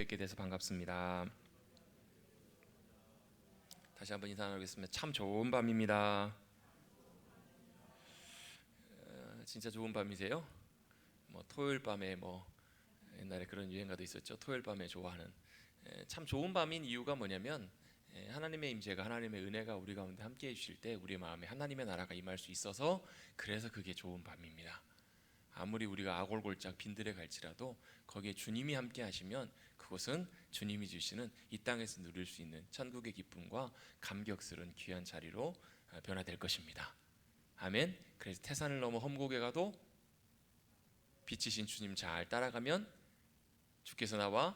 뵙게 돼서 반갑습니다. 다시 한번 인사 나누겠습니다. 참 좋은 밤입니다. 진짜 좋은 밤이세요? 토요일 밤에 옛날에 그런 유행가도 있었죠. 토요일 밤에 좋아하는. 참 좋은 밤인 이유가 뭐냐면 하나님의 임재가, 하나님의 은혜가 우리 가운데 함께해 주실 때 우리의 마음에 하나님의 나라가 임할 수 있어서, 그래서 그게 좋은 밤입니다. 아무리 우리가 아골골짝 빈들에 갈지라도 거기에 주님이 함께 하시면 그곳은 주님이 주시는 이 땅에서 누릴 수 있는 천국의 기쁨과 감격스러운 귀한 자리로 변화될 것입니다. 아멘. 그래서 태산을 넘어 험곡에 가도 빛이신 주님 잘 따라가면 주께서 나와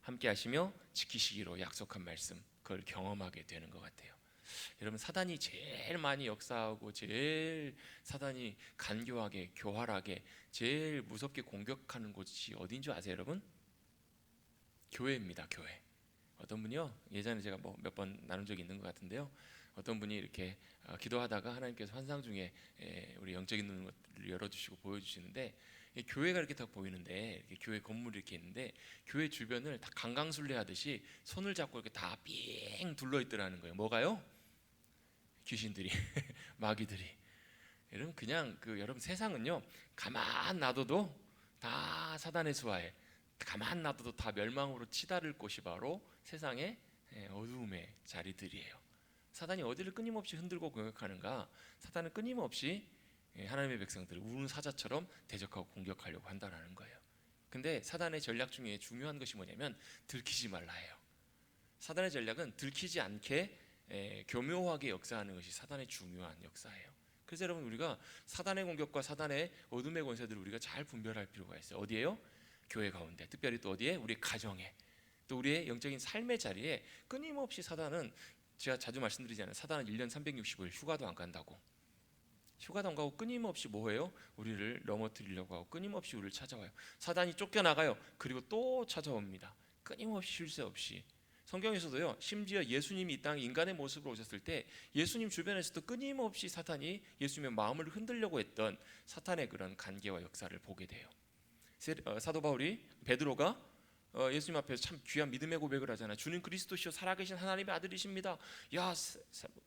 함께 하시며 지키시기로 약속한 말씀, 그걸 경험하게 되는 것 같아요. 여러분, 사단이 제일 많이 역사하고 제일 사단이 간교하게, 교활하게, 제일 무섭게 공격하는 곳이 어딘 줄 아세요, 여러분? 교회입니다. 교회. 어떤 분이요, 예전에 제가 몇 번 나눈 적이 있는 것 같은데요, 어떤 분이 이렇게 기도하다가 하나님께서 환상 중에 우리 영적인 눈을 열어주시고 보여주시는데, 교회가 이렇게 딱 보이는데, 이렇게 교회 건물이 이렇게 있는데 교회 주변을 다 강강술래 하듯이 손을 잡고 이렇게 다 삥 둘러 있더라는 거예요. 뭐가요? 귀신들이 마귀들이. 여러분, 그냥 여러분, 세상은요 가만 놔둬도 다 사단의 수하에, 가만 놔둬도 다 멸망으로 치달을 곳이 바로 세상의 어두움의 자리들이에요. 사단이 어디를 끊임없이 흔들고 공격하는가? 사단은 끊임없이 하나님의 백성들을 우는 사자처럼 대적하고 공격하려고 한다는 거예요. 근데 사단의 전략 중에 중요한 것이 뭐냐면 들키지 말라예요. 사단의 전략은 들키지 않게 교묘하게 역사하는 것이 사단의 중요한 역사예요. 그래서 여러분, 우리가 사단의 공격과 사단의 어둠의 권세들을 우리가 잘 분별할 필요가 있어요. 어디에요? 교회 가운데, 특별히 또 어디에? 우리 가정에, 또 우리의 영적인 삶의 자리에 끊임없이 사단은, 제가 자주 말씀드리잖아요. 사단은 1년 365일 휴가도 안 간다고. 휴가도 안 가고 끊임없이 뭐해요? 우리를 넘어뜨리려고 하고 끊임없이 우리를 찾아와요. 사단이 쫓겨나가요. 그리고 또 찾아옵니다. 끊임없이 쉴 새 없이. 성경에서도요, 심지어 예수님이 이 땅에 인간의 모습으로 오셨을 때 예수님 주변에서도 끊임없이 사탄이 예수님의 마음을 흔들려고 했던 사탄의 그런 간계와 역사를 보게 돼요. 사도 바울이, 베드로가 예수님 앞에서 참 귀한 믿음의 고백을 하잖아요. 주님 그리스도시요 살아계신 하나님의 아들이십니다. 야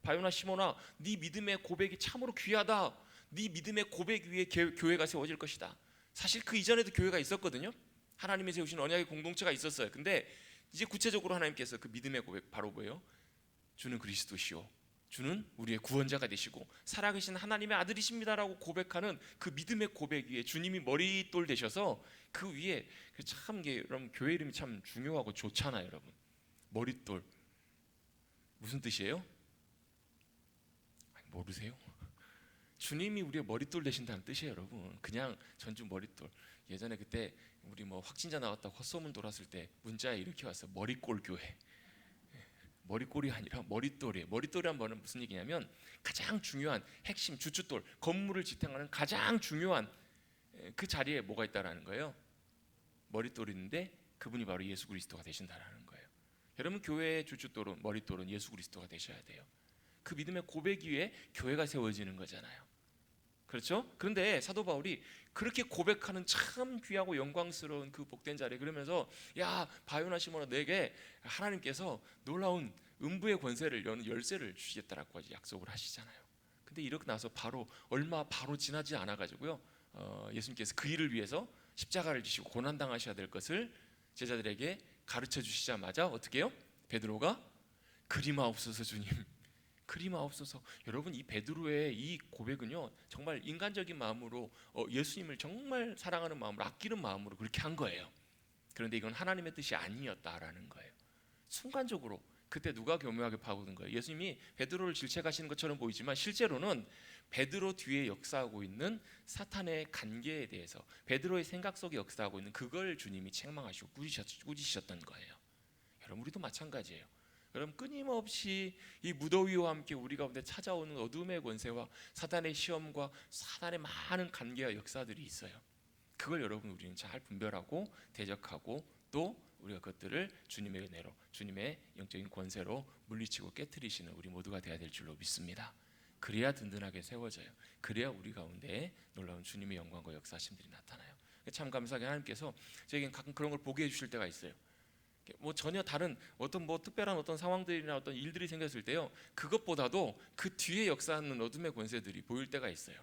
바요나 시몬아, 네 믿음의 고백이 참으로 귀하다. 네 믿음의 고백 위에 교회가 세워질 것이다. 사실 그 이전에도 교회가 있었거든요. 하나님이 세우신 언약의 공동체가 있었어요. 근데 이제 구체적으로 하나님께서 그 믿음의 고백, 바로 뭐예요? 주는 그리스도시요, 주는 우리의 구원자가 되시고 살아계신 하나님의 아들이십니다라고 고백하는 그 믿음의 고백 위에 주님이 머릿돌 되셔서 그 위에, 참 여러분, 교회 이름이 참 중요하고 좋잖아요. 여러분, 머릿돌 무슨 뜻이에요? 모르세요? 주님이 우리의 머릿돌 되신다는 뜻이에요. 여러분, 그냥 전주 머릿돌. 예전에 그때 우리 확진자 나왔다고 헛소문 돌았을 때 문자에 이렇게 왔어요. 머릿골 교회. 머릿골이 아니라 머릿돌이에요. 머릿돌이란 말은 무슨 얘기냐면 가장 중요한 핵심 주춧돌, 건물을 지탱하는 가장 중요한 그 자리에 뭐가 있다라는 거예요? 머릿돌이 있는데 그분이 바로 예수 그리스도가 되신다라는 거예요. 여러분, 교회의 주춧돌은, 머릿돌은 예수 그리스도가 되셔야 돼요. 그 믿음의 고백 위에 교회가 세워지는 거잖아요. 그렇죠? 그런데 사도 바울이 그렇게 고백하는 참 귀하고 영광스러운 그 복된 자리에, 그러면서 야 바요나 시몬아, 내게 하나님께서 놀라운 음부의 권세를 여는 열쇠를 주시겠다라고 약속을 하시잖아요. 근데 이렇게 나서 바로 지나지 않아 가지고요, 예수님께서 그 일을 위해서 십자가를 지시고 고난 당하셔야 될 것을 제자들에게 가르쳐 주시자마자 어떻게 해요? 베드로가 그리마옵소서 주님, 그리마옵소서. 여러분, 이 베드로의 이 고백은요, 정말 인간적인 마음으로 예수님을 정말 사랑하는 마음으로, 아끼는 마음으로 그렇게 한 거예요. 그런데 이건 하나님의 뜻이 아니었다라는 거예요. 순간적으로 그때 누가 교묘하게 파고든 거예요? 예수님이 베드로를 질책하시는 것처럼 보이지만 실제로는 베드로 뒤에 역사하고 있는 사탄의 관계에 대해서, 베드로의 생각 속에 역사하고 있는 그걸 주님이 책망하시고 꾸짖으셨던 거예요. 여러분, 우리도 마찬가지예요. 여러분, 끊임없이 이 무더위와 함께 우리 가운데 찾아오는 어둠의 권세와 사단의 시험과 사단의 많은 관계와 역사들이 있어요. 그걸 여러분, 우리는 잘 분별하고 대적하고, 또 우리가 그것들을 주님의 은혜로, 주님의 영적인 권세로 물리치고 깨트리시는 우리 모두가 되어야 될 줄로 믿습니다. 그래야 든든하게 세워져요. 그래야 우리 가운데 놀라운 주님의 영광과 역사하심들이 나타나요. 참 감사하게 하나님께서 저에겐 가끔 그런 걸 보게 해주실 때가 있어요. 뭐 전혀 다른 어떤 뭐 특별한 어떤 상황들이나 어떤 일들이 생겼을 때요, 그것보다도 그 뒤에 역사하는 어둠의 권세들이 보일 때가 있어요.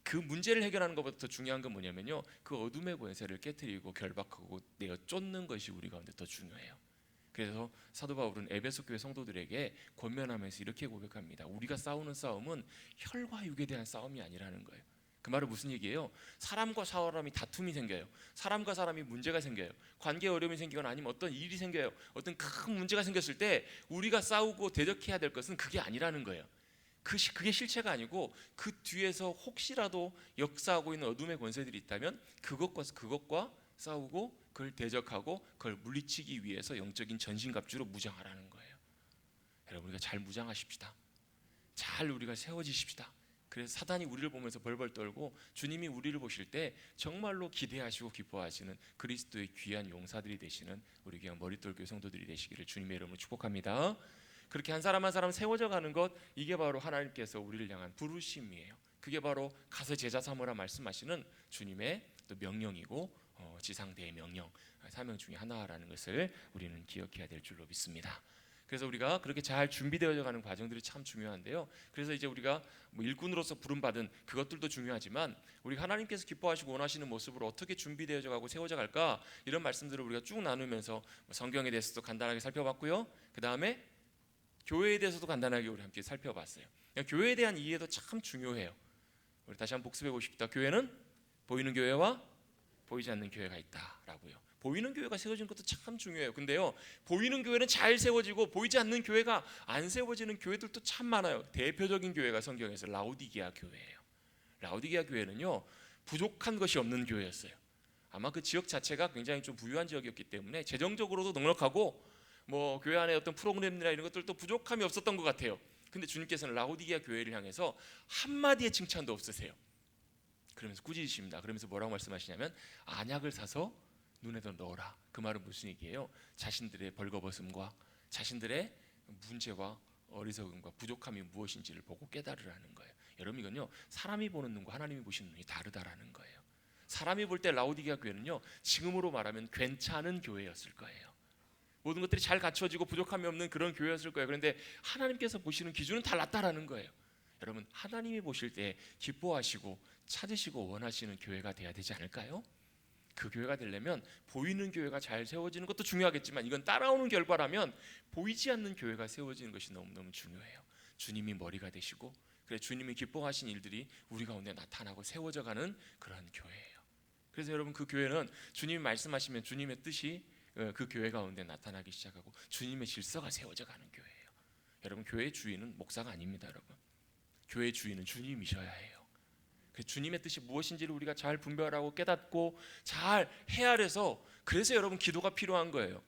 그 문제를 해결하는 것보다 더 중요한 건 뭐냐면요, 그 어둠의 권세를 깨뜨리고 결박하고 내어 쫓는 것이 우리 가운데 더 중요해요. 그래서 사도 바울은 에베소 교회 성도들에게 권면하면서 이렇게 고백합니다. 우리가 싸우는 싸움은 혈과 육에 대한 싸움이 아니라는 거예요. 그 말은 무슨 얘기예요? 사람과 사람이 다툼이 생겨요. 사람과 사람이 문제가 생겨요. 관계 어려움이 생기거나 아니면 어떤 일이 생겨요. 어떤 큰 문제가 생겼을 때 우리가 싸우고 대적해야 될 것은 그게 아니라는 거예요. 그게 실체가 아니고 그 뒤에서 혹시라도 역사하고 있는 어둠의 권세들이 있다면 그것과 싸우고 그걸 대적하고 그걸 물리치기 위해서 영적인 전신갑주로 무장하라는 거예요. 여러분, 우리가 잘 무장하십시다. 잘 우리가 세워지십시다. 그래서 사단이 우리를 보면서 벌벌 떨고 주님이 우리를 보실 때 정말로 기대하시고 기뻐하시는 그리스도의 귀한 용사들이 되시는 우리 귀한 머릿돌 교회 성도들이 되시기를 주님의 이름으로 축복합니다. 그렇게 한 사람 한 사람 세워져 가는 것, 이게 바로 하나님께서 우리를 향한 부르심이에요. 그게 바로 가서 제자 삼으라 말씀하시는 주님의 또 명령이고 지상대의 명령, 사명 중에 하나라는 것을 우리는 기억해야 될 줄로 믿습니다. 그래서 우리가 그렇게 잘 준비되어져 가는 과정들이 참 중요한데요. 그래서 이제 우리가 뭐 일꾼으로서 부름받은 그것들도 중요하지만 우리 하나님께서 기뻐하시고 원하시는 모습으로 어떻게 준비되어져 가고 세워져 갈까, 이런 말씀들을 우리가 쭉 나누면서 성경에 대해서도 간단하게 살펴봤고요. 그 다음에 교회에 대해서도 간단하게 우리 함께 살펴봤어요. 교회에 대한 이해도 참 중요해요. 우리 다시 한번 복습해 보십시다. 교회는 보이는 교회와 보이지 않는 교회가 있다라고요. 보이는 교회가 세워지는 것도 참 중요해요. 근데요, 보이는 교회는 잘 세워지고 보이지 않는 교회가 안 세워지는 교회들도 참 많아요. 대표적인 교회가 성경에서 라오디게아 교회예요. 라오디게아 교회는요, 부족한 것이 없는 교회였어요. 아마 그 지역 자체가 굉장히 좀 부유한 지역이었기 때문에 재정적으로도 넉넉하고 뭐 교회 안에 어떤 프로그램이나 이런 것들도 부족함이 없었던 것 같아요. 근데 주님께서는 라오디게아 교회를 향해서 한마디의 칭찬도 없으세요. 그러면서 꾸짖으십니다. 그러면서 뭐라고 말씀하시냐면 안약을 사서 눈에도 넣어라. 그 말은 무슨 얘기예요? 자신들의 벌거벗음과 자신들의 문제와 어리석음과 부족함이 무엇인지를 보고 깨달으라는 거예요. 여러분, 이건요, 사람이 보는 눈과 하나님이 보시는 눈이 다르다라는 거예요. 사람이 볼 때 라오디게아 교회는요, 지금으로 말하면 괜찮은 교회였을 거예요. 모든 것들이 잘 갖춰지고 부족함이 없는 그런 교회였을 거예요. 그런데 하나님께서 보시는 기준은 달랐다라는 거예요. 여러분, 하나님이 보실 때 기뻐하시고 찾으시고 원하시는 교회가 돼야 되지 않을까요? 그 교회가 되려면 보이는 교회가 잘 세워지는 것도 중요하겠지만 이건 따라오는 결과라면 보이지 않는 교회가 세워지는 것이 너무너무 중요해요. 주님이 머리가 되시고 그래 주님이 기뻐하신 일들이 우리 가운데 나타나고 세워져가는 그런 교회예요. 그래서 여러분, 그 교회는 주님이 말씀하시면 주님의 뜻이 그 교회 가운데 나타나기 시작하고 주님의 질서가 세워져가는 교회예요. 여러분, 교회의 주인은 목사가 아닙니다. 여러분, 교회의 주인은 주님이셔야 해요. 주님의 뜻이 무엇인지를 우리가 잘 분별하고 깨닫고 잘 헤아려서, 그래서 여러분 기도가 필요한 거예요.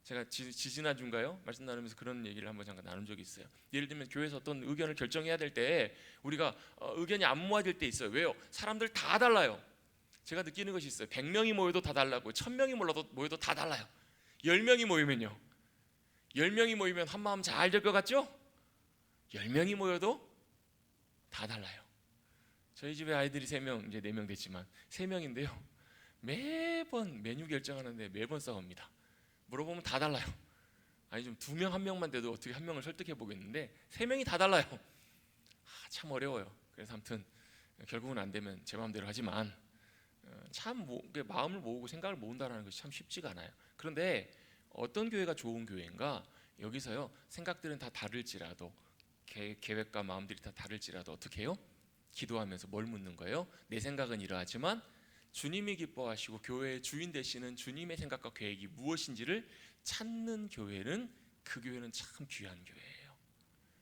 제가 지지난주인가요? 말씀 나누면서 그런 얘기를 한번 잠깐 나눈 적이 있어요. 예를 들면 교회에서 어떤 의견을 결정해야 될 때 우리가 의견이 안 모아질 때 있어요. 왜요? 사람들 다 달라요. 제가 느끼는 것이 있어요. 100명이 모여도 다 달라고, 1000명이 모여도 다 달라요. 10명이 모이면요, 10명이 모이면 한 마음 잘 될 것 같죠? 10명이 모여도 다 달라요. 저희 집에 아이들이 3명, 이제 4명 됐지만 3명인데요, 매번 메뉴 결정하는데 매번 싸웁니다. 물어보면 다 달라요. 아니 좀 2명, 1명만 돼도 어떻게 1명을 설득해 보겠는데 3명이 다 달라요. 참 어려워요. 그래서 아무튼 결국은 안 되면 제 마음대로 하지만 참 마음을 모으고 생각을 모은다는 것이 참 쉽지가 않아요. 그런데 어떤 교회가 좋은 교회인가? 여기서요, 생각들은 다 다를지라도, 계획과 마음들이 다 다를지라도 어떻게 해요? 기도하면서 뭘 묻는 거예요? 내 생각은 이러하지만 주님이 기뻐하시고 교회의 주인 되시는 주님의 생각과 계획이 무엇인지를 찾는 교회는, 그 교회는 참 귀한 교회예요.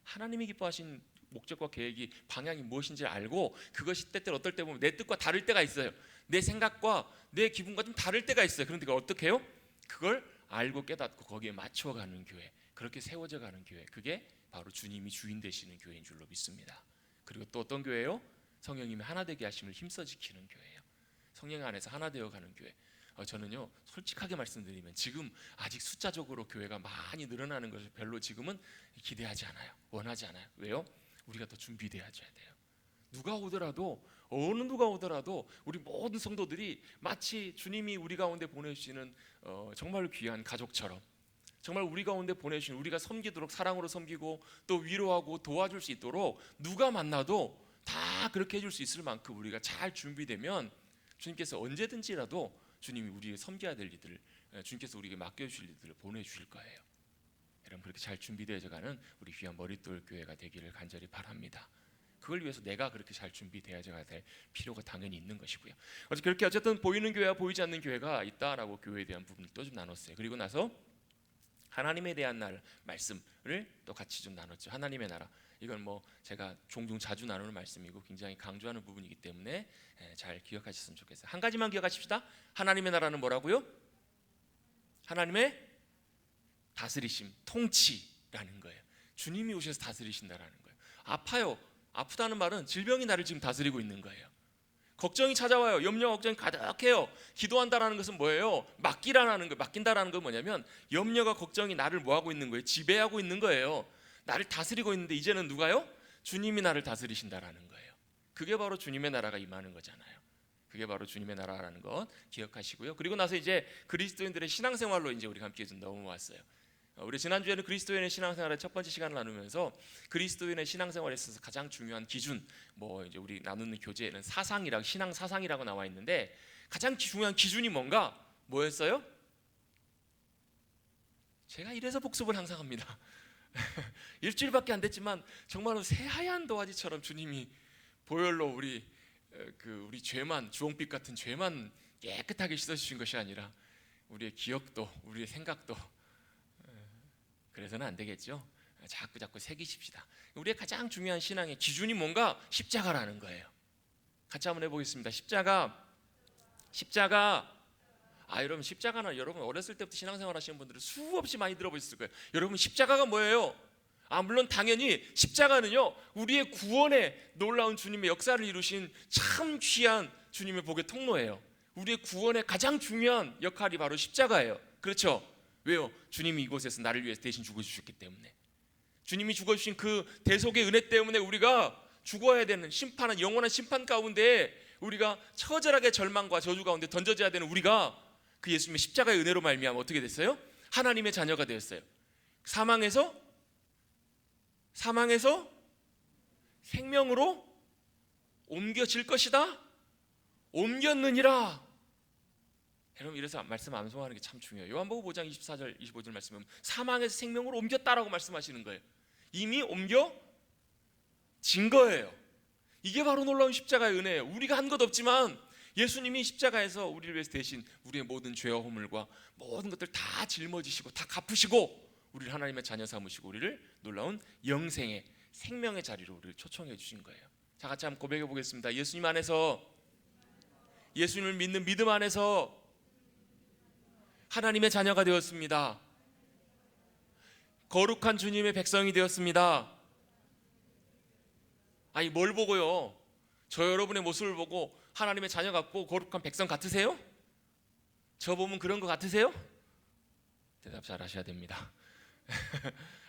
하나님이 기뻐하신 목적과 계획이, 방향이 무엇인지를 알고 그것이 때때로 어떨 때 보면 내 뜻과 다를 때가 있어요. 내 생각과 내 기분과 좀 다를 때가 있어요. 그런데 그걸 어떻게 해요? 그걸 알고 깨닫고 거기에 맞춰가는 교회, 그렇게 세워져가는 교회, 그게 바로 주님이 주인 되시는 교회인 줄로 믿습니다. 그리고 또 어떤 교회요? 성령님이 하나 되게 하심을 힘써 지키는 교회예요. 성령 안에서 하나 되어가는 교회. 저는요, 솔직하게 말씀드리면 지금 아직 숫자적으로 교회가 많이 늘어나는 것을 별로 지금은 기대하지 않아요. 원하지 않아요. 왜요? 우리가 더 준비되어야 돼요. 누가 오더라도, 어느 누가 오더라도 우리 모든 성도들이 마치 주님이 우리 가운데 보내주시는 정말 귀한 가족처럼, 정말 우리 가운데 보내주신, 우리가 섬기도록 사랑으로 섬기고 또 위로하고 도와줄 수 있도록 누가 만나도 다 그렇게 해줄 수 있을 만큼 우리가 잘 준비되면 주님께서 언제든지라도 주님이 우리의 섬겨야 될 일들을, 주님께서 우리에게 맡겨주실 일들을 보내주실 거예요. 여러분, 그렇게 잘 준비되어져가는 우리 귀한 머릿돌 교회가 되기를 간절히 바랍니다. 그걸 위해서 내가 그렇게 잘 준비되어져야 될 필요가 당연히 있는 것이고요. 그렇게 어쨌든 보이는 교회와 보이지 않는 교회가 있다라고 교회에 대한 부분을 또 좀 나눴어요. 그리고 나서 하나님에 대한 말씀을 또 같이 좀 나눴죠. 하나님의 나라, 이건 뭐 제가 종종 자주 나누는 말씀이고 굉장히 강조하는 부분이기 때문에 잘 기억하셨으면 좋겠어요. 한 가지만 기억하십시다. 하나님의 나라는 뭐라고요? 하나님의 다스리심, 통치라는 거예요. 주님이 오셔서 다스리신다라는 거예요. 아파요. 아프다는 말은 질병이 나를 지금 다스리고 있는 거예요. 걱정이 찾아와요. 염려 걱정이 가득해요. 기도한다라는 것은 뭐예요? 맡기라는 거. 맡긴다라는 건 뭐냐면 염려가 걱정이 나를 뭐하고 있는 거예요? 지배하고 있는 거예요. 나를 다스리고 있는데 이제는 누가요? 주님이 나를 다스리신다라는 거예요. 그게 바로 주님의 나라가 임하는 거잖아요. 그게 바로 주님의 나라라는 것 기억하시고요. 그리고 나서 이제 그리스도인들의 신앙생활로 이제 우리가 함께 좀 넘어왔어요. 우리 지난주에는 그리스도인의 신앙생활의 첫 번째 시간을 나누면서 그리스도인의 신앙생활에 있어서 가장 중요한 기준, 뭐 이제 우리 나누는 교재에는 사상이라고, 신앙 사상이라고 나와 있는데 가장 중요한 기준이 뭔가 뭐였어요? 제가 이래서 복습을 항상 합니다. 일주일밖에 안 됐지만 정말로 새하얀 도화지처럼 주님이 보혈로 우리 죄만, 주홍빛 같은 죄만 깨끗하게 씻어주신 것이 아니라 우리의 기억도, 우리의 생각도. 그래서는 안 되겠죠. 자꾸 새기십시다. 우리의 가장 중요한 신앙의 기준이 뭔가? 십자가라는 거예요. 같이 한번 해보겠습니다. 십자가. 여러분, 십자가는 여러분 어렸을 때부터 신앙생활 하시는 분들은 수없이 많이 들어보셨을 거예요. 여러분, 십자가가 뭐예요? 물론 당연히 십자가는요, 우리의 구원에 놀라운 주님의 역사를 이루신 참 귀한 주님의 복의 통로예요. 우리의 구원의 가장 중요한 역할이 바로 십자가예요. 그렇죠? 왜요? 주님이 이곳에서 나를 위해서 대신 죽어주셨기 때문에. 주님이 죽어주신 그 대속의 은혜 때문에 우리가 죽어야 되는 심판은, 영원한 심판 가운데 우리가 처절하게 절망과 저주 가운데 던져져야 되는 우리가 그 예수님의 십자가의 은혜로 말미암아 어떻게 됐어요? 하나님의 자녀가 되었어요. 사망에서 생명으로 옮겨질 것이다. 옮겼느니라. 여러분, 이래서 말씀 암송하는 게 참 중요해요. 요한복음 5장 24절 25절 말씀은 사망에서 생명으로 옮겼다라고 말씀하시는 거예요. 이미 옮겨진 거예요. 이게 바로 놀라운 십자가의 은혜예요. 우리가 한 것 없지만 예수님이 십자가에서 우리를 위해서 대신 우리의 모든 죄와 허물과 모든 것들 다 짊어지시고 다 갚으시고 우리를 하나님의 자녀 삼으시고 우리를 놀라운 영생의 생명의 자리로 우리를 초청해 주신 거예요. 자, 같이 한번 고백해 보겠습니다. 예수님 안에서, 예수님을 믿는 믿음 안에서 하나님의 자녀가 되었습니다. 거룩한 주님의 백성이 되었습니다. 뭘 보고요? 저 여러분의 모습을 보고 하나님의 자녀 같고 거룩한 백성 같으세요? 저 보면 그런 거 같으세요? 대답 잘 하셔야 됩니다.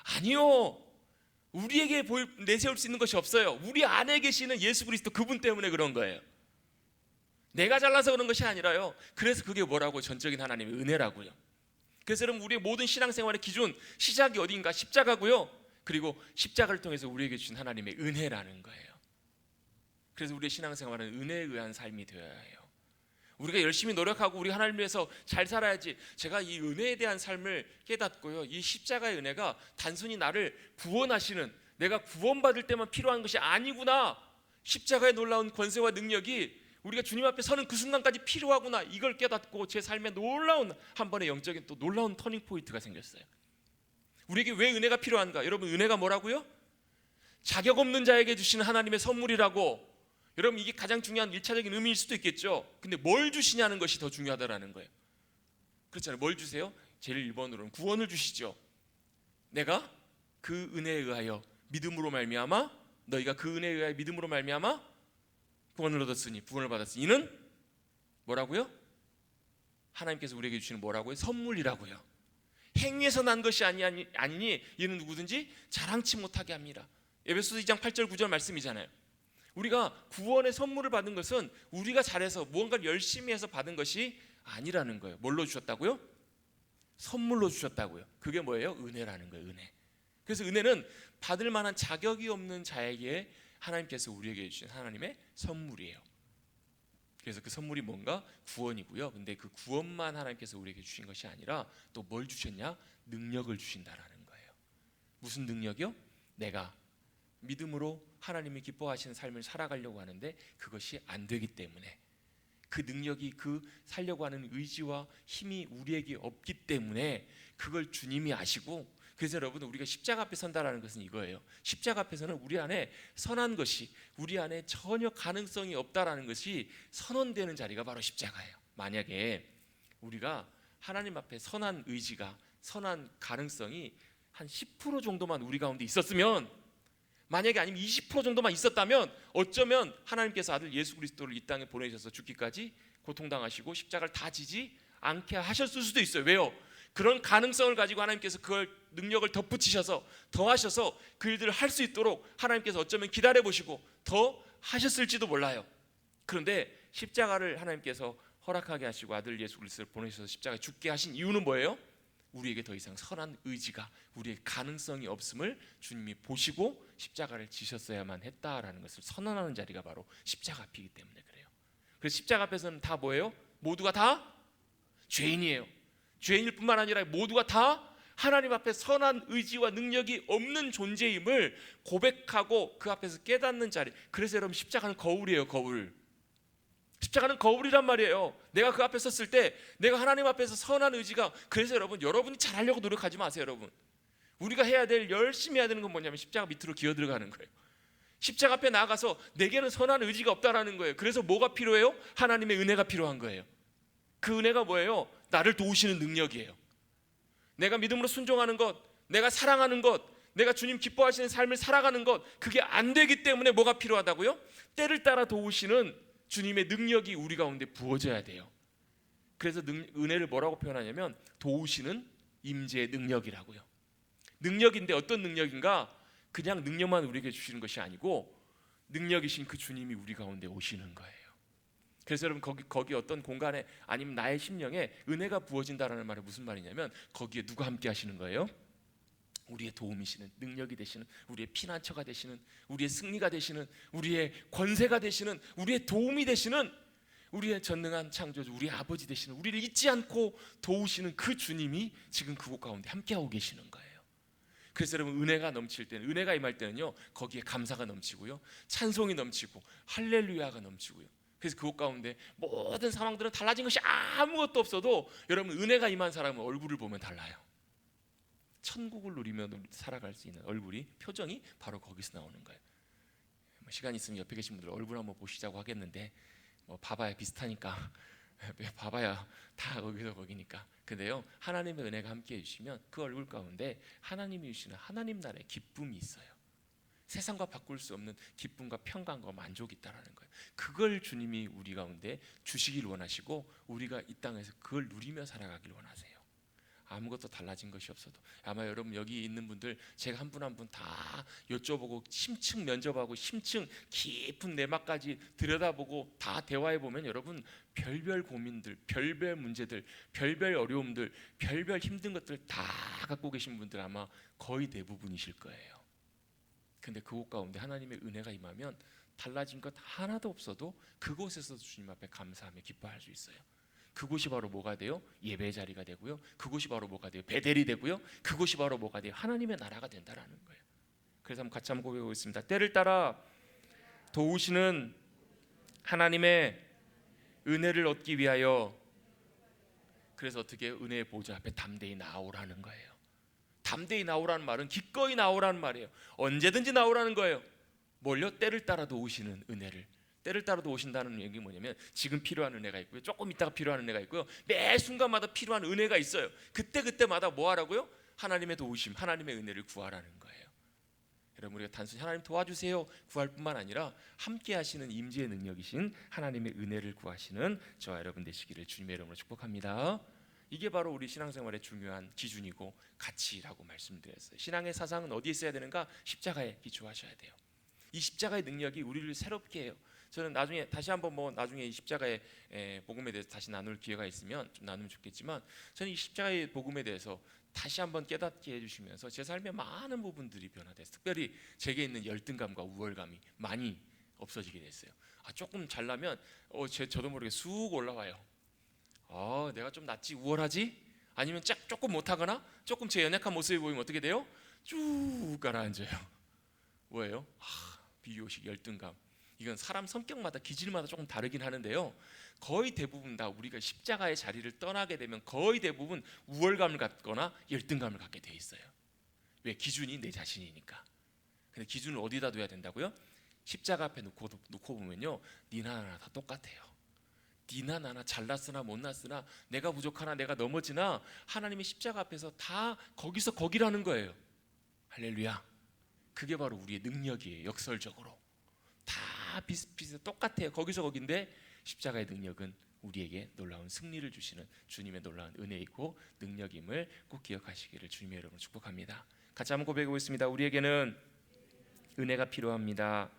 아니요. 우리에게 내세울 수 있는 것이 없어요. 우리 안에 계시는 예수 그리스도 그분 때문에 그런 거예요. 내가 잘나서 그런 것이 아니라요. 그래서 그게 뭐라고? 전적인 하나님의 은혜라고요. 그래서 여러분, 우리의 모든 신앙생활의 기준, 시작이 어딘가? 십자가고요. 그리고 십자가를 통해서 우리에게 주신 하나님의 은혜라는 거예요. 그래서 우리의 신앙생활은 은혜에 의한 삶이 되어야 해요. 우리가 열심히 노력하고 우리 하나님을 위해서 잘 살아야지. 제가 이 은혜에 대한 삶을 깨닫고요, 이 십자가의 은혜가 단순히 나를 구원하시는, 내가 구원받을 때만 필요한 것이 아니구나. 십자가의 놀라운 권세와 능력이 우리가 주님 앞에 서는 그 순간까지 필요하구나. 이걸 깨닫고 제 삶에 놀라운 한 번의 영적인 또 놀라운 터닝 포인트가 생겼어요. 우리에게 왜 은혜가 필요한가? 여러분, 은혜가 뭐라고요? 자격 없는 자에게 주시는 하나님의 선물이라고. 여러분, 이게 가장 중요한 1차적인 의미일 수도 있겠죠. 근데 뭘 주시냐는 것이 더 중요하다라는 거예요. 그렇잖아요. 뭘 주세요? 제일 1번으로는 구원을 주시죠. 내가 그 은혜에 의하여 믿음으로 말미암아, 너희가 그 은혜에 의하여 믿음으로 말미암아 구원을 얻었으니, 구원을 받았으니 이는 뭐라고요? 하나님께서 우리에게 주시는 뭐라고요? 선물이라고요. 행위에서 난 것이 아니니 이는 누구든지 자랑치 못하게 합니다. 에베소서 2장 8절 9절 말씀이잖아요. 우리가 구원의 선물을 받은 것은 우리가 잘해서 무언가를 열심히 해서 받은 것이 아니라는 거예요. 뭘로 주셨다고요? 선물로 주셨다고요. 그게 뭐예요? 은혜라는 거예요. 은혜. 그래서 은혜는 받을 만한 자격이 없는 자에게 하나님께서 우리에게 주신 하나님의 선물이에요. 그래서 그 선물이 뭔가? 구원이고요. 근데 그 구원만 하나님께서 우리에게 주신 것이 아니라 또 뭘 주셨냐? 능력을 주신다라는 거예요. 무슨 능력이요? 내가 믿음으로 하나님이 기뻐하시는 삶을 살아가려고 하는데 그것이 안 되기 때문에, 그 능력이, 그 살려고 하는 의지와 힘이 우리에게 없기 때문에 그걸 주님이 아시고, 그래서 여러분, 우리가 십자가 앞에 선다라는 것은 이거예요. 십자가 앞에서는 우리 안에 선한 것이, 우리 안에 전혀 가능성이 없다라는 것이 선언되는 자리가 바로 십자가예요. 만약에 우리가 하나님 앞에 선한 의지가, 선한 가능성이 한 10% 정도만 우리 가운데 있었으면, 만약에 아니면 20% 정도만 있었다면 어쩌면 하나님께서 아들 예수 그리스도를 이 땅에 보내셔서 죽기까지 고통당하시고 십자가를 다 지지 않게 하셨을 수도 있어요. 왜요? 그런 가능성을 가지고 하나님께서 그걸 능력을 덧붙이셔서 더하셔서 그 일들을 할 수 있도록 하나님께서 어쩌면 기다려보시고 더 하셨을지도 몰라요. 그런데 십자가를 하나님께서 허락하게 하시고 아들 예수 그리스도를 보내셔서 십자가에 죽게 하신 이유는 뭐예요? 우리에게 더 이상 선한 의지가, 우리의 가능성이 없음을 주님이 보시고 십자가를 지셨어야만 했다라는 것을 선언하는 자리가 바로 십자가 앞이기 때문에 그래요. 그래서 십자가 앞에서는 다 뭐예요? 모두가 다 죄인이에요. 죄인일 뿐만 아니라 모두가 다 하나님 앞에 선한 의지와 능력이 없는 존재임을 고백하고 그 앞에서 깨닫는 자리. 그래서 여러분, 십자가는 거울이에요. 거울. 십자가는 거울이란 말이에요. 내가 그 앞에 섰을 때 내가 하나님 앞에서 선한 의지가, 그래서 여러분, 여러분이 잘하려고 노력하지 마세요. 여러분, 우리가 해야 될, 열심히 해야 되는 건 뭐냐면 십자가 밑으로 기어 들어가는 거예요. 십자가 앞에 나가서 내게는 선한 의지가 없다라는 거예요. 그래서 뭐가 필요해요? 하나님의 은혜가 필요한 거예요. 그 은혜가 뭐예요? 나를 도우시는 능력이에요. 내가 믿음으로 순종하는 것, 내가 사랑하는 것, 내가 주님 기뻐하시는 삶을 살아가는 것, 그게 안 되기 때문에 뭐가 필요하다고요? 때를 따라 도우시는 주님의 능력이 우리 가운데 부어져야 돼요. 그래서 은혜를 뭐라고 표현하냐면 도우시는 임재의 능력이라고요. 능력인데 어떤 능력인가? 그냥 능력만 우리에게 주시는 것이 아니고 능력이신 그 주님이 우리 가운데 오시는 거예요. 그래서 여러분, 거기 어떤 공간에, 아니면 나의 심령에 은혜가 부어진다라는 말은 무슨 말이냐면, 거기에 누가 함께 하시는 거예요? 우리의 도움이시는, 능력이 되시는, 우리의 피난처가 되시는, 우리의 승리가 되시는, 우리의 권세가 되시는, 우리의 도움이 되시는, 우리의 전능한 창조주, 우리의 아버지 되시는, 우리를 잊지 않고 도우시는 그 주님이 지금 그곳 가운데 함께하고 계시는 거예요. 그래서 여러분, 은혜가 넘칠 때는, 은혜가 임할 때는요, 거기에 감사가 넘치고요, 찬송이 넘치고 할렐루야가 넘치고요. 그래서 그곳 가운데 모든 상황들은 달라진 것이 아무것도 없어도 여러분, 은혜가 임한 사람은 얼굴을 보면 달라요. 천국을 누리며 살아갈 수 있는 얼굴이, 표정이 바로 거기서 나오는 거예요. 시간 있으면 옆에 계신 분들 얼굴 한번 보시자고 하겠는데, 봐봐야 비슷하니까 봐봐야 다 거기서 거기니까. 근데요, 하나님의 은혜가 함께 해주시면 그 얼굴 가운데 하나님이 주시는 하나님 나라의 기쁨이 있어요. 세상과 바꿀 수 없는 기쁨과 평강과 만족이 있다라는 거예요. 그걸 주님이 우리 가운데 주시길 원하시고, 우리가 이 땅에서 그걸 누리며 살아가길 원하세요. 아무것도 달라진 것이 없어도. 아마 여러분, 여기 있는 분들 제가 한 분 한 분 다 여쭤보고 심층 면접하고 심층 깊은 내막까지 들여다보고 다 대화해 보면, 여러분, 별별 고민들, 별별 문제들, 별별 어려움들, 별별 힘든 것들 다 갖고 계신 분들 아마 거의 대부분이실 거예요. 근데 그곳 가운데 하나님의 은혜가 임하면 달라진 것 하나도 없어도 그곳에서 주님 앞에 감사하며 기뻐할 수 있어요. 그곳이 바로 뭐가 돼요? 예배 자리가 되고요. 그곳이 바로 뭐가 돼요? 베델이 되고요. 그곳이 바로 뭐가 돼요? 하나님의 나라가 된다라는 거예요. 그래서 한번 같이 한번 고백하겠습니다. 때를 따라 도우시는 하나님의 은혜를 얻기 위하여, 그래서 어떻게 은혜의 보좌 앞에 담대히 나오라는 거예요. 담대히 나오라는 말은 기꺼이 나오라는 말이에요. 언제든지 나오라는 거예요. 뭘요? 때를 따라 도우시는 은혜를. 때를 따라 도우신다는 얘기 뭐냐면, 지금 필요한 은혜가 있고요, 조금 있다가 필요한 은혜가 있고요, 매 순간마다 필요한 은혜가 있어요. 그때마다 뭐 하라고요? 하나님의 도우심, 하나님의 은혜를 구하라는 거예요. 여러분, 우리가 단순히 하나님 도와주세요 구할 뿐만 아니라 함께 하시는 임재의 능력이신 하나님의 은혜를 구하시는 저와 여러분 되시기를 주님의 이름으로 축복합니다. 이게 바로 우리 신앙생활의 중요한 기준이고 가치라고 말씀드렸어요. 신앙의 사상은 어디에 있어야 되는가? 십자가에 기초하셔야 돼요. 이 십자가의 능력이 우리를 새롭게 해요. 저는 나중에 다시 한번 뭐 나중에 이 십자가의 복음에 대해서 다시 나눌 기회가 있으면 좀 나누면 좋겠지만, 저는 이 십자가의 복음에 대해서 다시 한번 깨닫게 해주시면서 제 삶의 많은 부분들이 변화됐어요. 특별히 제게 있는 열등감과 우월감이 많이 없어지게 됐어요. 조금 잘나면 저도 모르게 쑥 올라와요. 내가 좀 낫지, 우월하지? 아니면 조금 못하거나 조금 제 연약한 모습이 보이면 어떻게 돼요? 쭉 가라앉아요. 뭐예요? 비교식, 열등감. 이건 사람 성격마다 기질마다 조금 다르긴 하는데요, 거의 대부분 다 우리가 십자가의 자리를 떠나게 되면 거의 대부분 우월감을 갖거나 열등감을 갖게 돼 있어요. 왜? 기준이 내 자신이니까. 근데 기준을 어디다 둬야 된다고요? 십자가 앞에 놓고 보면요, 니나 나나 다 똑같아요. 니나 나나 잘났으나 못났으나 내가 부족하나 내가 넘어지나 하나님의 십자가 앞에서 다 거기서 거기라는 거예요. 할렐루야. 그게 바로 우리의 능력이에요. 역설적으로 다 비슷비슷 똑같아요. 거기서 거긴데 십자가의 능력은 우리에게 놀라운 승리를 주시는 주님의 놀라운 은혜이고 능력임을 꼭 기억하시기를 주님의 이름으로 축복합니다. 같이 한번 고백해 보겠습니다. 우리에게는 은혜가 필요합니다.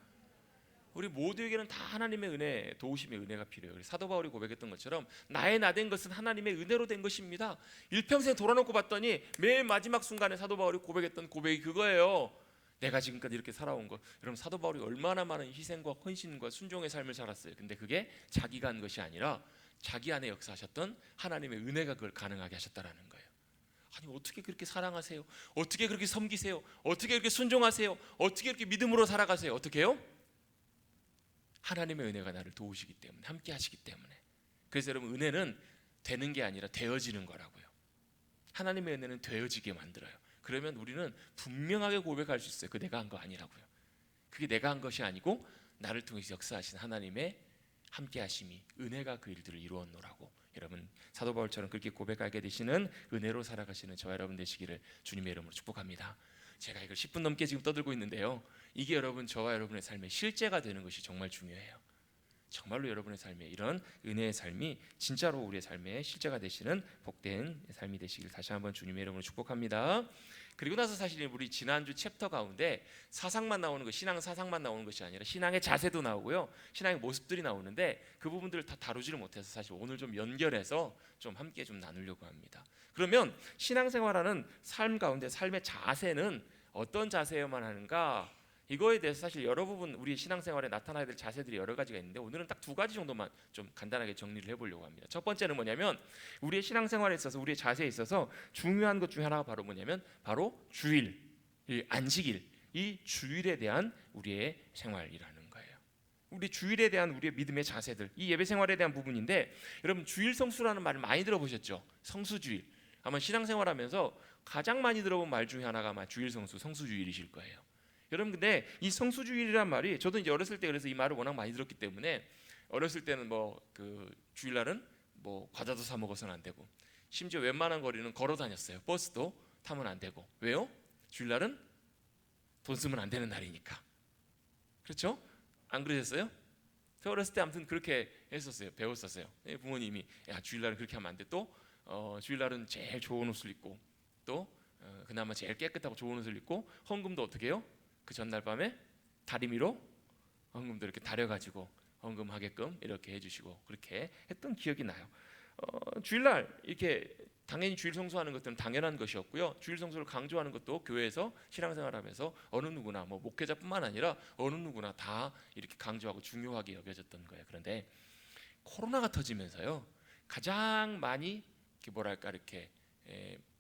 우리 모두에게는 다 하나님의 은혜, 도우심의 은혜가 필요해요. 사도 바울이 고백했던 것처럼 나의 나 된 것은 하나님의 은혜로 된 것입니다. 일평생 돌아놓고 봤더니 맨 마지막 순간에 사도 바울이 고백했던 고백이 그거예요. 내가 지금까지 이렇게 살아온 것. 여러분, 사도 바울이 얼마나 많은 희생과 헌신과 순종의 삶을 살았어요. 근데 그게 자기가 한 것이 아니라 자기 안에 역사하셨던 하나님의 은혜가 그걸 가능하게 하셨다라는 거예요. 아니, 어떻게 그렇게 사랑하세요? 어떻게 그렇게 섬기세요? 어떻게 그렇게 순종하세요? 어떻게 그렇게 믿음으로 살아가세요? 어떻게 해요? 하나님의 은혜가 나를 도우시기 때문에, 함께 하시기 때문에. 그래서 여러분, 은혜는 되는 게 아니라 되어지는 거라고요. 하나님의 은혜는 되어지게 만들어요. 그러면 우리는 분명하게 고백할 수 있어요. 그 내가 한 거 아니라고요. 그게 내가 한 것이 아니고 나를 통해서 역사하신 하나님의 함께 하심이, 은혜가 그 일들을 이루었노라고. 여러분, 사도 바울처럼 그렇게 고백하게 되시는 은혜로 살아가시는 저와 여러분 되시기를 주님의 이름으로 축복합니다. 제가 이걸 10분 넘게 지금 떠들고 있는데요, 이게 여러분, 저와 여러분의 삶의 실제가 되는 것이 정말 중요해요. 정말로 여러분의 삶에 이런 은혜의 삶이 진짜로 우리의 삶의 실제가 되시는 복된 삶이 되시길 다시 한번 주님의 이름으로 축복합니다. 그리고 나서 사실 우리 지난주 챕터 가운데 사상만 나오는 것, 신앙 사상만 나오는 것이 아니라 신앙의 자세도 나오고요, 신앙의 모습들이 나오는데 그 부분들을 다 다루지를 못해서 사실 오늘 좀 연결해서 좀 함께 좀 나누려고 합니다. 그러면 신앙생활하는 삶 가운데 삶의 자세는 어떤 자세여만 하는가? 이거에 대해서 사실 여러 부분 우리 신앙생활에 나타나야 될 자세들이 여러 가지가 있는데, 오늘은 딱 두 가지 정도만 좀 간단하게 정리를 해보려고 합니다. 첫 번째는 뭐냐면, 우리의 신앙생활에 있어서, 우리의 자세에 있어서 중요한 것 중에 하나가 바로 뭐냐면, 바로 주일, 이 안식일, 이 주일에 대한 우리의 생활이라는 거예요. 우리 주일에 대한 우리의 믿음의 자세들, 이 예배 생활에 대한 부분인데, 여러분, 주일 성수라는 말을 많이 들어보셨죠? 성수주일. 아마 신앙생활하면서 가장 많이 들어본 말 중에 하나가 아마 주일 성수, 성수주일이실 거예요. 여러분, 근데 이 성수주일이란 말이, 저도 이제 어렸을 때 그래서 이 말을 워낙 많이 들었기 때문에, 어렸을 때는 뭐 그 주일날은 뭐 과자도 사 먹어서는 안 되고, 심지어 웬만한 거리는 걸어 다녔어요. 버스도 타면 안 되고. 왜요? 주일날은 돈 쓰면 안 되는 날이니까. 그렇죠? 안 그러셨어요? 저 어렸을 때 아무튼 그렇게 했었어요. 배웠었어요. 부모님이, 야, 주일날은 그렇게 하면 안 돼. 또 주일날은 제일 좋은 옷을 입고, 또 그나마 제일 깨끗하고 좋은 옷을 입고, 헌금도 어떻게 해요? 그 전날 밤에 다리미로 헌금도 이렇게 다려가지고 헌금하게끔 이렇게 해주시고, 그렇게 했던 기억이 나요. 주일날 이렇게 당연히 주일 성수하는 것들은 당연한 것이었고요, 주일 성수를 강조하는 것도 교회에서 신앙생활하면서 어느 누구나, 뭐 목회자뿐만 아니라 어느 누구나 다 이렇게 강조하고 중요하게 여겨졌던 거예요. 그런데 코로나가 터지면서요, 가장 많이 이렇게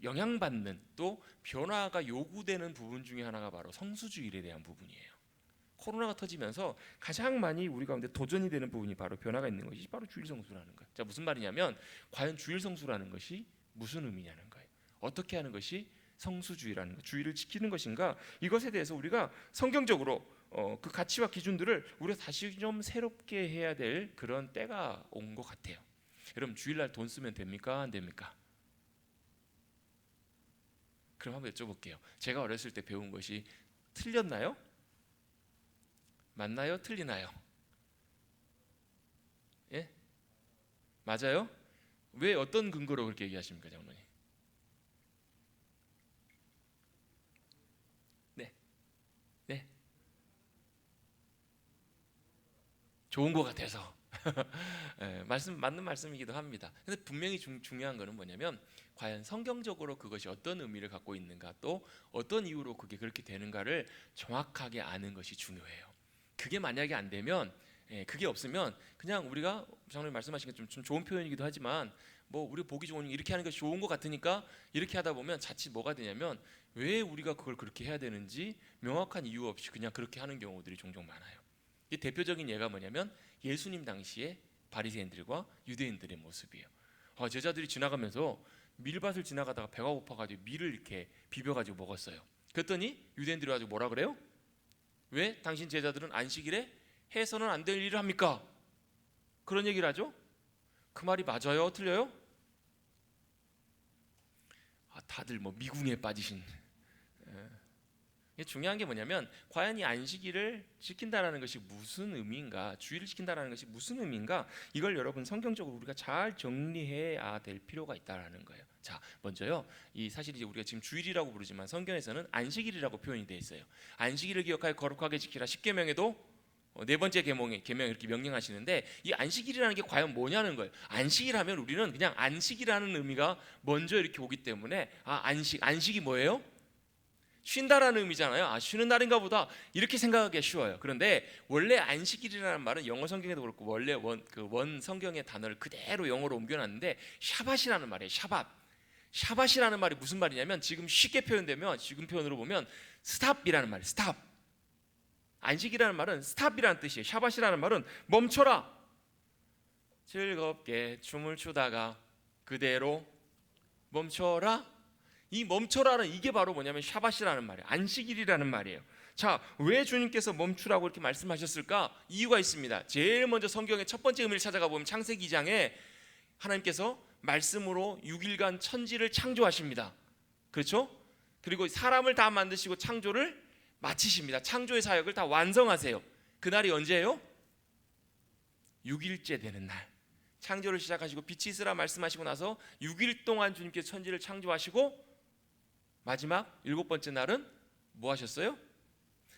영향받는, 또 변화가 요구되는 부분 중에 하나가 바로 성수주일에 대한 부분이에요. 코로나가 터지면서 가장 많이 우리 가운데 도전이 되는 부분이 바로 변화가 있는 것이 바로 주일 성수라는 거예요. 자, 무슨 말이냐면, 과연 주일 성수라는 것이 무슨 의미냐는 거예요. 어떻게 하는 것이 성수주의라는 것, 주일을 지키는 것인가? 이것에 대해서 우리가 성경적으로 그 가치와 기준들을 우리가 다시 좀 새롭게 해야 될 그런 때가 온 것 같아요. 여러분, 주일날 돈 쓰면 됩니까? 안 됩니까? 그럼 한번 여쭤볼게요. 제가 어렸을 때 배운 것이 틀렸나요? 맞나요? 틀리나요? 예? 맞아요? 왜, 어떤 근거로 그렇게 얘기하십니까, 장로님? 네, 네. 좋은 것 같아서 맞는 말씀이기도 합니다. 근데 분명히 중요한 거는 뭐냐면 과연 성경적으로 그것이 어떤 의미를 갖고 있는가, 또 어떤 이유로 그게 그렇게 되는가를 정확하게 아는 것이 중요해요. 그게 만약에 안 되면, 그게 없으면 그냥 우리가 장로님 말씀하신 게 좀 좋은 표현이기도 하지만 뭐 우리 보기 좋으니 이렇게 하는 것이 좋은 것 같으니까 이렇게 하다 보면 자칫 뭐가 되냐면 왜 우리가 그걸 그렇게 해야 되는지 명확한 이유 없이 그냥 그렇게 하는 경우들이 종종 많아요. 이 대표적인 예가 뭐냐면 예수님 당시에 바리새인들과 유대인들의 모습이에요. 제자들이 지나가면서 밀밭을 지나가다가 배가 고파가지고 밀을 이렇게 비벼가지고 먹었어요. 그랬더니 유대인들이 가지고 뭐라 그래요? 왜 당신 제자들은 안식일에 해서는 안 될 일을 합니까? 그런 얘기를 하죠. 그 말이 맞아요? 틀려요? 다들 뭐 미궁에 빠지신. 중요한 게 뭐냐면 과연 이 안식일을 지킨다라는 것이 무슨 의미인가, 주일을 지킨다라는 것이 무슨 의미인가, 이걸 여러분 성경적으로 우리가 잘 정리해야 될 필요가 있다라는 거예요. 자, 먼저요, 이 사실 이제 우리가 지금 주일이라고 부르지만 성경에서는 안식일이라고 표현이 되어 있어요. 안식일을 기억하여 거룩하게 지키라 10계명에도 네 번째 계명 이렇게 명령하시는데, 이 안식일이라는 게 과연 뭐냐는 거예요. 안식일하면 우리는 그냥 안식이라는 의미가 먼저 이렇게 오기 때문에 안식이 뭐예요? 쉰다라는 의미잖아요. 쉬는 날인가 보다 이렇게 생각하기가 쉬워요. 그런데 원래 안식일이라는 말은 영어 성경에도 그렇고 원래 원 성경의 단어를 그대로 영어로 옮겨놨는데 샤밧이라는 말이에요. 샤밧이라는 말이 무슨 말이냐면, 지금 쉽게 표현되면, 지금 표현으로 보면 스탑이라는 말이에요. 스탑. 안식이라는 말은 스탑이라는 뜻이에요. 샤밧이라는 말은 멈춰라. 즐겁게 춤을 추다가 그대로 멈춰라. 이 멈춰라는 이게 바로 뭐냐면 샤밧이라는 말이에요. 안식일이라는 말이에요. 자, 왜 주님께서 멈추라고 이렇게 말씀하셨을까? 이유가 있습니다. 제일 먼저 성경의 첫 번째 의미를 찾아가 보면 창세기 2장에 하나님께서 말씀으로 6일간 천지를 창조하십니다. 그렇죠? 그리고 사람을 다 만드시고 창조를 마치십니다. 창조의 사역을 다 완성하세요. 그날이 언제예요? 6일째 되는 날. 창조를 시작하시고 빛이 있으라 말씀하시고 나서 6일 동안 주님께서 천지를 창조하시고 마지막 7번째 날은 뭐 하셨어요?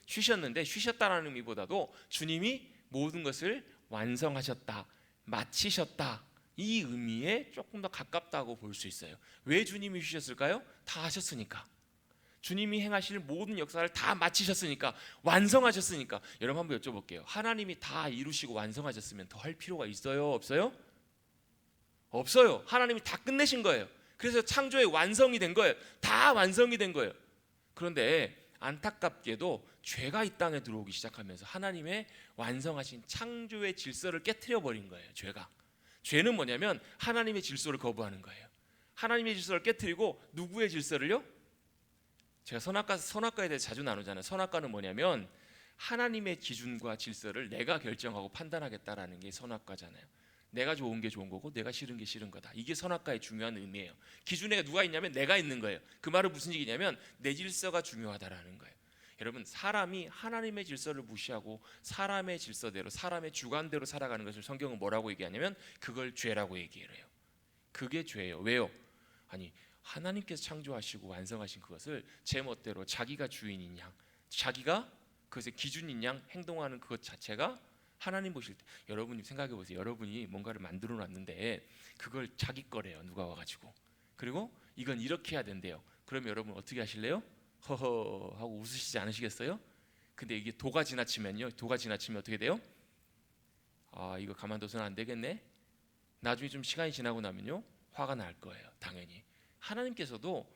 쉬셨는데, 쉬셨다라는 의미보다도 주님이 모든 것을 완성하셨다, 마치셨다, 이 의미에 조금 더 가깝다고 볼 수 있어요. 왜 주님이 쉬셨을까요? 다 하셨으니까. 주님이 행하실 모든 역사를 다 마치셨으니까, 완성하셨으니까. 여러분 한번 여쭤볼게요. 하나님이 다 이루시고 완성하셨으면 더 할 필요가 있어요? 없어요? 없어요. 하나님이 다 끝내신 거예요. 그래서 창조의 완성이 된 거예요. 다 완성이 된 거예요. 그런데 안타깝게도 죄가 이 땅에 들어오기 시작하면서 하나님의 완성하신 창조의 질서를 깨트려 버린 거예요. 죄는 뭐냐면 하나님의 질서를 거부하는 거예요. 하나님의 질서를 깨트리고 누구의 질서를요? 제가 선악과에 대해 자주 나누잖아요. 선악과는 뭐냐면 하나님의 기준과 질서를 내가 결정하고 판단하겠다라는 게 선악과잖아요. 내가 좋은 게 좋은 거고 내가 싫은 게 싫은 거다. 이게 선악과의 중요한 의미예요. 기준에 누가 있냐면 내가 있는 거예요. 그 말은 무슨 얘기냐면 내 질서가 중요하다라는 거예요. 여러분, 사람이 하나님의 질서를 무시하고 사람의 질서대로, 사람의 주관대로 살아가는 것을 성경은 뭐라고 얘기하냐면 그걸 죄라고 얘기를 해요. 그게 죄예요. 왜요? 아니, 하나님께서 창조하시고 완성하신 그것을 제 멋대로 자기가 주인인 양, 자기가 그것의 기준인 양 행동하는 그것 자체가 하나님 보실 때, 여러분이 생각해 보세요. 여러분이 뭔가를 만들어 놨는데 그걸 자기 거래요. 누가 와가지고. 그리고 이건 이렇게 해야 된대요. 그러면 여러분 어떻게 하실래요? 허허 하고 웃으시지 않으시겠어요? 근데 이게 도가 지나치면 어떻게 돼요? 이거 가만둬서는 안 되겠네. 나중에 좀 시간이 지나고 나면요, 화가 날 거예요. 당연히. 하나님께서도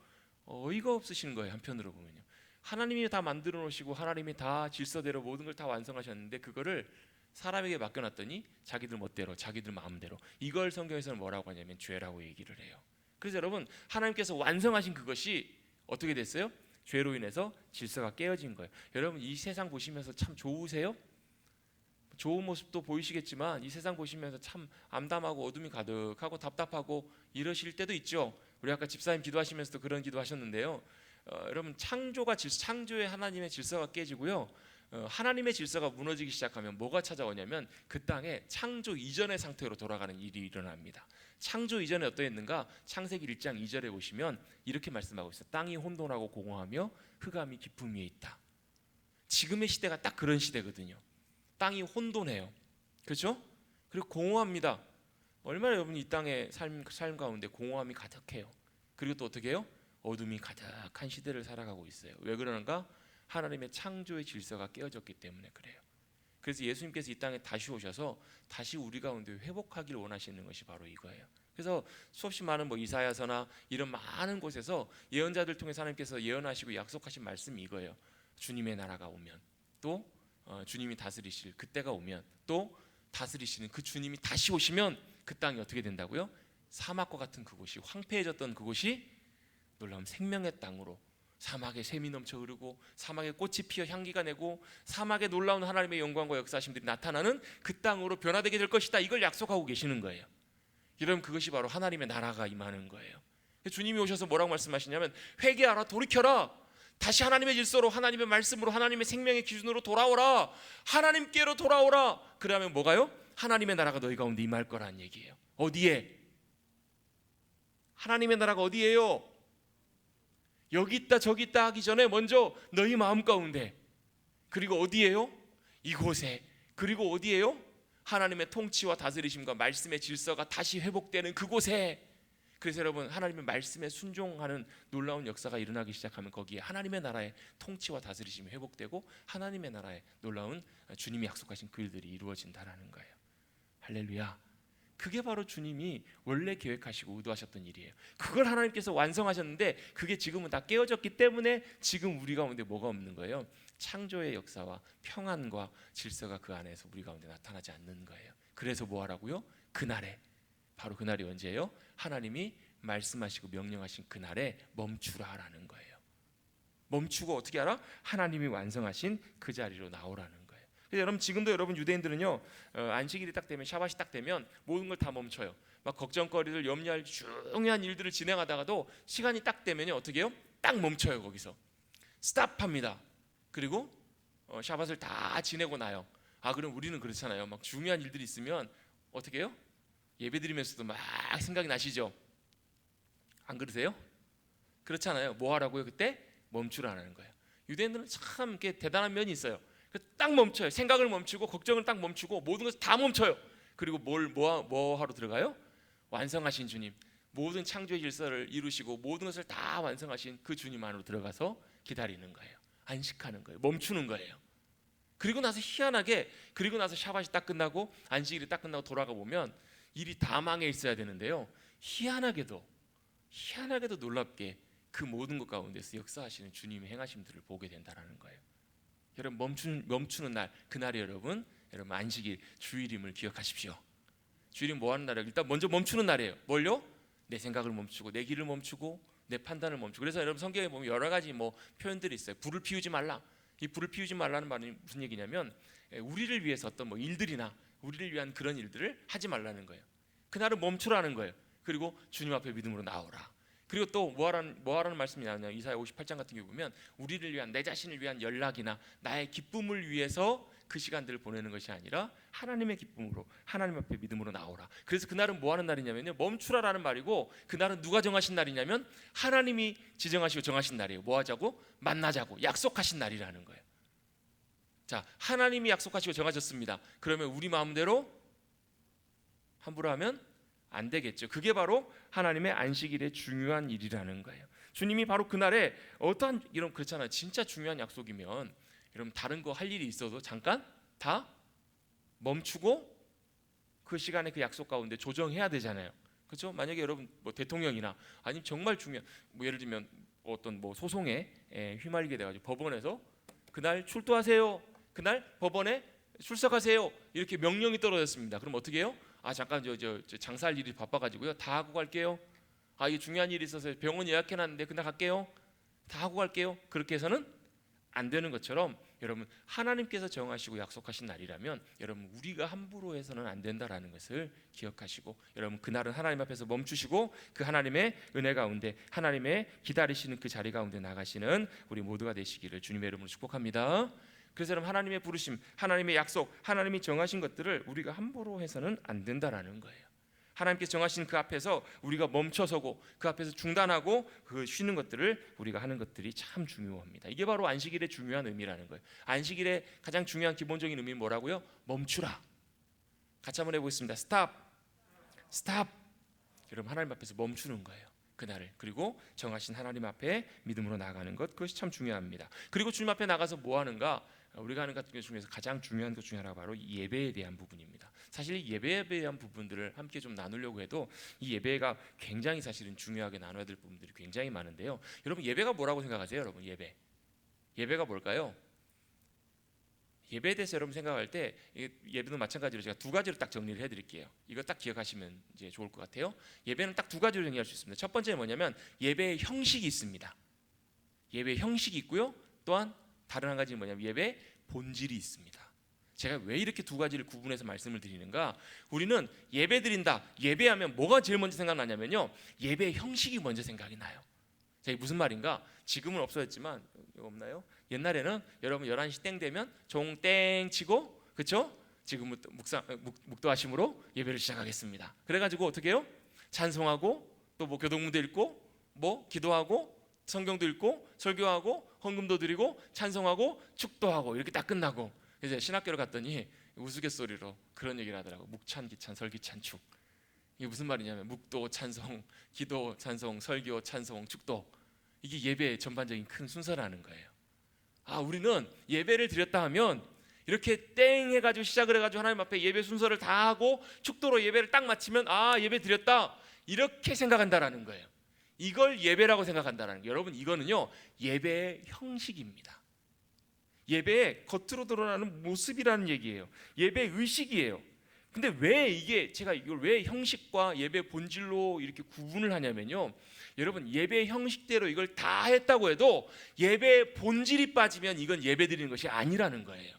어이가 없으신 거예요. 한편으로 보면요, 하나님이 다 만들어 놓으시고 하나님이 다 질서대로 모든 걸 다 완성하셨는데 그거를 사람에게 맡겨놨더니 자기들 멋대로, 자기들 마음대로. 이걸 성경에서는 뭐라고 하냐면 죄라고 얘기를 해요. 그래서 여러분, 하나님께서 완성하신 그것이 어떻게 됐어요? 죄로 인해서 질서가 깨어진 거예요. 여러분, 이 세상 보시면서 참 좋으세요? 좋은 모습도 보이시겠지만 이 세상 보시면서 참 암담하고 어둠이 가득하고 답답하고 이러실 때도 있죠. 우리 아까 집사님 기도하시면서도 그런 기도하셨는데요. 여러분, 창조의 하나님의 질서가 깨지고요, 하나님의 질서가 무너지기 시작하면 뭐가 찾아오냐면 그 땅에 창조 이전의 상태로 돌아가는 일이 일어납니다. 창조 이전에 어떠했는가? 창세기 1장 2절에 보시면 이렇게 말씀하고 있어요. 땅이 혼돈하고 공허하며 흑암이 깊음 위에 있다. 지금의 시대가 딱 그런 시대거든요. 땅이 혼돈해요. 그렇죠? 그리고 공허합니다. 얼마나 여러분이 이 땅의 삶 가운데 공허함이 가득해요. 그리고 또 어떻게 해요? 어둠이 가득한 시대를 살아가고 있어요. 왜 그러는가? 하나님의 창조의 질서가 깨어졌기 때문에 그래요. 그래서 예수님께서 이 땅에 다시 오셔서 다시 우리 가운데 회복하기를 원하시는 것이 바로 이거예요. 그래서 수없이 많은 이사야서나 이런 많은 곳에서 예언자들 통해서 하나님께서 예언하시고 약속하신 말씀이 이거예요. 주님의 나라가 오면, 또 주님이 다스리실 그때가 오면, 또 다스리시는 그 주님이 다시 오시면 그 땅이 어떻게 된다고요? 사막과 같은 그곳이, 황폐해졌던 그곳이 놀라운 생명의 땅으로, 사막에 샘이 넘쳐 흐르고 사막에 꽃이 피어 향기가 내고 사막에 놀라운 하나님의 영광과 역사하심들이 나타나는 그 땅으로 변화되게 될 것이다. 이걸 약속하고 계시는 거예요. 여러분, 그것이 바로 하나님의 나라가 임하는 거예요. 주님이 오셔서 뭐라고 말씀하시냐면, 회개하라, 돌이켜라, 다시 하나님의 질서로, 하나님의 말씀으로, 하나님의 생명의 기준으로 돌아오라, 하나님께로 돌아오라. 그러면 뭐가요? 하나님의 나라가 너희 가운데 임할 거라는 얘기예요. 어디에? 하나님의 나라가 어디예요? 여기 있다 저기 있다 하기 전에 먼저 너희 마음 가운데, 그리고 어디예요? 이곳에. 그리고 어디예요? 하나님의 통치와 다스리심과 말씀의 질서가 다시 회복되는 그곳에. 그래서 여러분, 하나님의 말씀에 순종하는 놀라운 역사가 일어나기 시작하면 거기에 하나님의 나라의 통치와 다스리심이 회복되고 하나님의 나라의 놀라운 주님이 약속하신 그 일들이 이루어진다라는 거예요. 할렐루야. 그게 바로 주님이 원래 계획하시고 의도하셨던 일이에요. 그걸 하나님께서 완성하셨는데 그게 지금은 다 깨어졌기 때문에 지금 우리 가운데 뭐가 없는 거예요? 창조의 역사와 평안과 질서가 그 안에서 우리 가운데 나타나지 않는 거예요. 그래서 뭐 하라고요? 그날에, 바로 그날이 언제예요? 하나님이 말씀하시고 명령하신 그날에 멈추라라는 거예요. 멈추고 어떻게 하라? 하나님이 완성하신 그 자리로 나오라는 거예요. 그래서 여러분, 지금도 여러분 유대인들은요, 안식일이 딱 되면, 샤밧이 딱 되면 모든 걸 다 멈춰요. 막 걱정거리들, 염려할 중요한 일들을 진행하다가도 시간이 딱 되면요, 어떻게 해요? 딱 멈춰요. 거기서 스탑합니다. 그리고 샤밧을 다 지내고 나요. 그럼 우리는 그렇잖아요. 막 중요한 일들이 있으면 어떻게 해요? 예배드리면서도 막 생각이 나시죠? 안 그러세요? 그렇잖아요. 뭐 하라고요? 그때 멈추라는 거예요. 유대인들은 참 이렇게 대단한 면이 있어요. 딱 멈춰요. 생각을 멈추고 걱정을 딱 멈추고 모든 것을 다 멈춰요. 그리고 뭐 하러 들어가요? 완성하신 주님, 모든 창조의 질서를 이루시고 모든 것을 다 완성하신 그 주님 안으로 들어가서 기다리는 거예요. 안식하는 거예요. 멈추는 거예요. 그리고 나서 희한하게, 그리고 나서 샤밧이 딱 끝나고 안식일이 딱 끝나고 돌아가 보면 일이 다 망해 있어야 되는데요, 희한하게도 놀랍게 그 모든 것 가운데서 역사하시는 주님의 행하심들을 보게 된다라는 거예요. 여러분, 멈추는 날, 그날이 여러분 안식일, 주일임을 기억하십시오. 주일은 뭐 하는 날이에요? 일단 먼저 멈추는 날이에요. 뭘요? 내 생각을 멈추고, 내 길을 멈추고, 내 판단을 멈추고. 그래서 여러분, 성경에 보면 여러 가지 표현들이 있어요. 불을 피우지 말라. 이 불을 피우지 말라는 말이 무슨 얘기냐면, 우리를 위해서 어떤 일들이나 우리를 위한 그런 일들을 하지 말라는 거예요. 그날은 멈추라는 거예요. 그리고 주님 앞에 믿음으로 나오라. 그리고 또 뭐하라는 말씀이 나오냐, 이사야 58장 같은 경우 보면 우리를 위한, 내 자신을 위한 연락이나 나의 기쁨을 위해서 그 시간들을 보내는 것이 아니라 하나님의 기쁨으로, 하나님 앞에 믿음으로 나오라. 그래서 그날은 뭐 하는 날이냐면요, 멈추라라는 말이고, 그날은 누가 정하신 날이냐면 하나님이 지정하시고 정하신 날이에요. 뭐 하자고? 만나자고 약속하신 날이라는 거예요. 자, 하나님이 약속하시고 정하셨습니다. 그러면 우리 마음대로 함부로 하면 안 되겠죠. 그게 바로 하나님의 안식일의 중요한 일이라는 거예요. 주님이 바로 그날에 어떠한, 이런, 그렇잖아요. 진짜 중요한 약속이면 여러분, 다른 거 할 일이 있어도 잠깐 다 멈추고 그 시간에 그 약속 가운데 조정해야 되잖아요. 그렇죠? 만약에 여러분 대통령이나 아니면 정말 중요한 예를 들면 어떤 소송에 휘말리게 돼가지고 법원에서 그날 출두하세요, 그날 법원에 출석하세요, 이렇게 명령이 떨어졌습니다. 그럼 어떻게 해요? 잠깐 저 장사할 일이 바빠가지고요, 다 하고 갈게요. 이게 중요한 일이 있어서 병원 예약해놨는데 그날 갈게요. 다 하고 갈게요. 그렇게 해서는 안 되는 것처럼, 여러분, 하나님께서 정하시고 약속하신 날이라면 여러분, 우리가 함부로 해서는 안 된다라는 것을 기억하시고, 여러분, 그날은 하나님 앞에서 멈추시고 그 하나님의 은혜 가운데, 하나님의 기다리시는 그 자리 가운데 나가시는 우리 모두가 되시기를 주님의 이름으로 축복합니다. 그래서 여러분, 하나님의 부르심, 하나님의 약속, 하나님이 정하신 것들을 우리가 함부로 해서는 안 된다라는 거예요. 하나님께서 정하신 그 앞에서 우리가 멈춰서고 그 앞에서 중단하고 그 쉬는 것들을 우리가 하는 것들이 참 중요합니다. 이게 바로 안식일의 중요한 의미라는 거예요. 안식일의 가장 중요한 기본적인 의미는 뭐라고요? 멈추라. 같이 한번 해보겠습니다. 스탑. 스탑. 여러분 하나님 앞에서 멈추는 거예요. 그날을. 그리고 정하신 하나님 앞에 믿음으로 나아가는 것, 그것이 참 중요합니다. 그리고 주님 앞에 나가서 뭐 하는가? 우리가 하는 것 중에서 가장 중요한 것 중에 하나가 바로 이 예배에 대한 부분입니다. 사실 이 예배에 대한 부분들을 함께 좀 나누려고 해도 이 예배가 굉장히 사실은 중요하게 나눠야 될 부분들이 굉장히 많은데요. 여러분 예배가 뭐라고 생각하세요? 여러분 예배가 뭘까요? 예배에 대해서 여러분 생각할 때 예배도 마찬가지로 제가 두 가지로 딱 정리를 해드릴게요. 이거 딱 기억하시면 이제 좋을 것 같아요. 예배는 딱 두 가지로 정리할 수 있습니다. 첫 번째는 뭐냐면 예배의 형식이 있습니다. 예배의 형식이 있고요. 또한 다른 한 가지는 뭐냐면 예배의 본질이 있습니다. 제가 왜 이렇게 두 가지를 구분해서 말씀을 드리는가? 우리는 예배 드린다, 예배하면 뭐가 제일 먼저 생각나냐면요, 예배의 형식이 먼저 생각이 나요. 이게 무슨 말인가? 지금은 없어졌지만 없나요? 옛날에는 여러분 11시 땡 되면 종 땡 치고, 그렇죠? 지금부터 묵도하심으로 예배를 시작하겠습니다. 그래가지고 어떻게 해요? 찬송하고 또 뭐 교동문도 읽고 뭐 기도하고 성경도 읽고 설교하고 헌금도 드리고 찬송하고 축도하고 이렇게 딱 끝나고 이제 신학교를 갔더니 우스갯소리로 그런 얘기를 하더라고. 묵찬 기찬 설기찬 축. 이게 무슨 말이냐면 묵도 찬송, 기도 찬송, 설교 찬송, 축도. 이게 예배의 전반적인 큰 순서라는 거예요. 우리는 예배를 드렸다 하면 이렇게 땡 해가지고 시작을 해가지고 하나님 앞에 예배 순서를 다 하고 축도로 예배를 딱 마치면 예배 드렸다 이렇게 생각한다라는 거예요. 이걸 예배라고 생각한다는 거예요. 여러분 이거는요 예배의 형식입니다. 예배의 겉으로 드러나는 모습이라는 얘기예요. 예배의 의식이에요. 근데 왜 제가 이걸 왜 형식과 예배 본질로 이렇게 구분을 하냐면요, 여러분 예배 형식대로 이걸 다 했다고 해도 예배의 본질이 빠지면 이건 예배 드리는 것이 아니라는 거예요.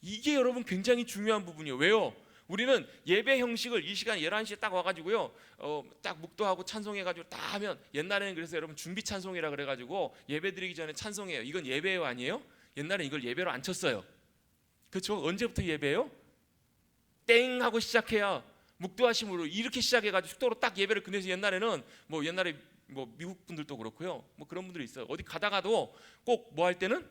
이게 여러분 굉장히 중요한 부분이에요. 왜요? 우리는 예배 형식을 이 시간 11시에 딱 와가지고요 딱 묵도하고 찬송해가지고 다 하면, 옛날에는 그래서 여러분 준비 찬송이라 그래가지고 예배 드리기 전에 찬송해요. 이건 예배예요 아니에요? 옛날에 이걸 예배로 안 쳤어요. 그렇죠? 언제부터 예배예요? 땡 하고 시작해야 묵도하심으로 이렇게 시작해가지고 축도로 딱 예배를 끝내서, 옛날에는 옛날에 미국 분들도 그렇고요 그런 분들이 있어요. 어디 가다가도 꼭 뭐 할 때는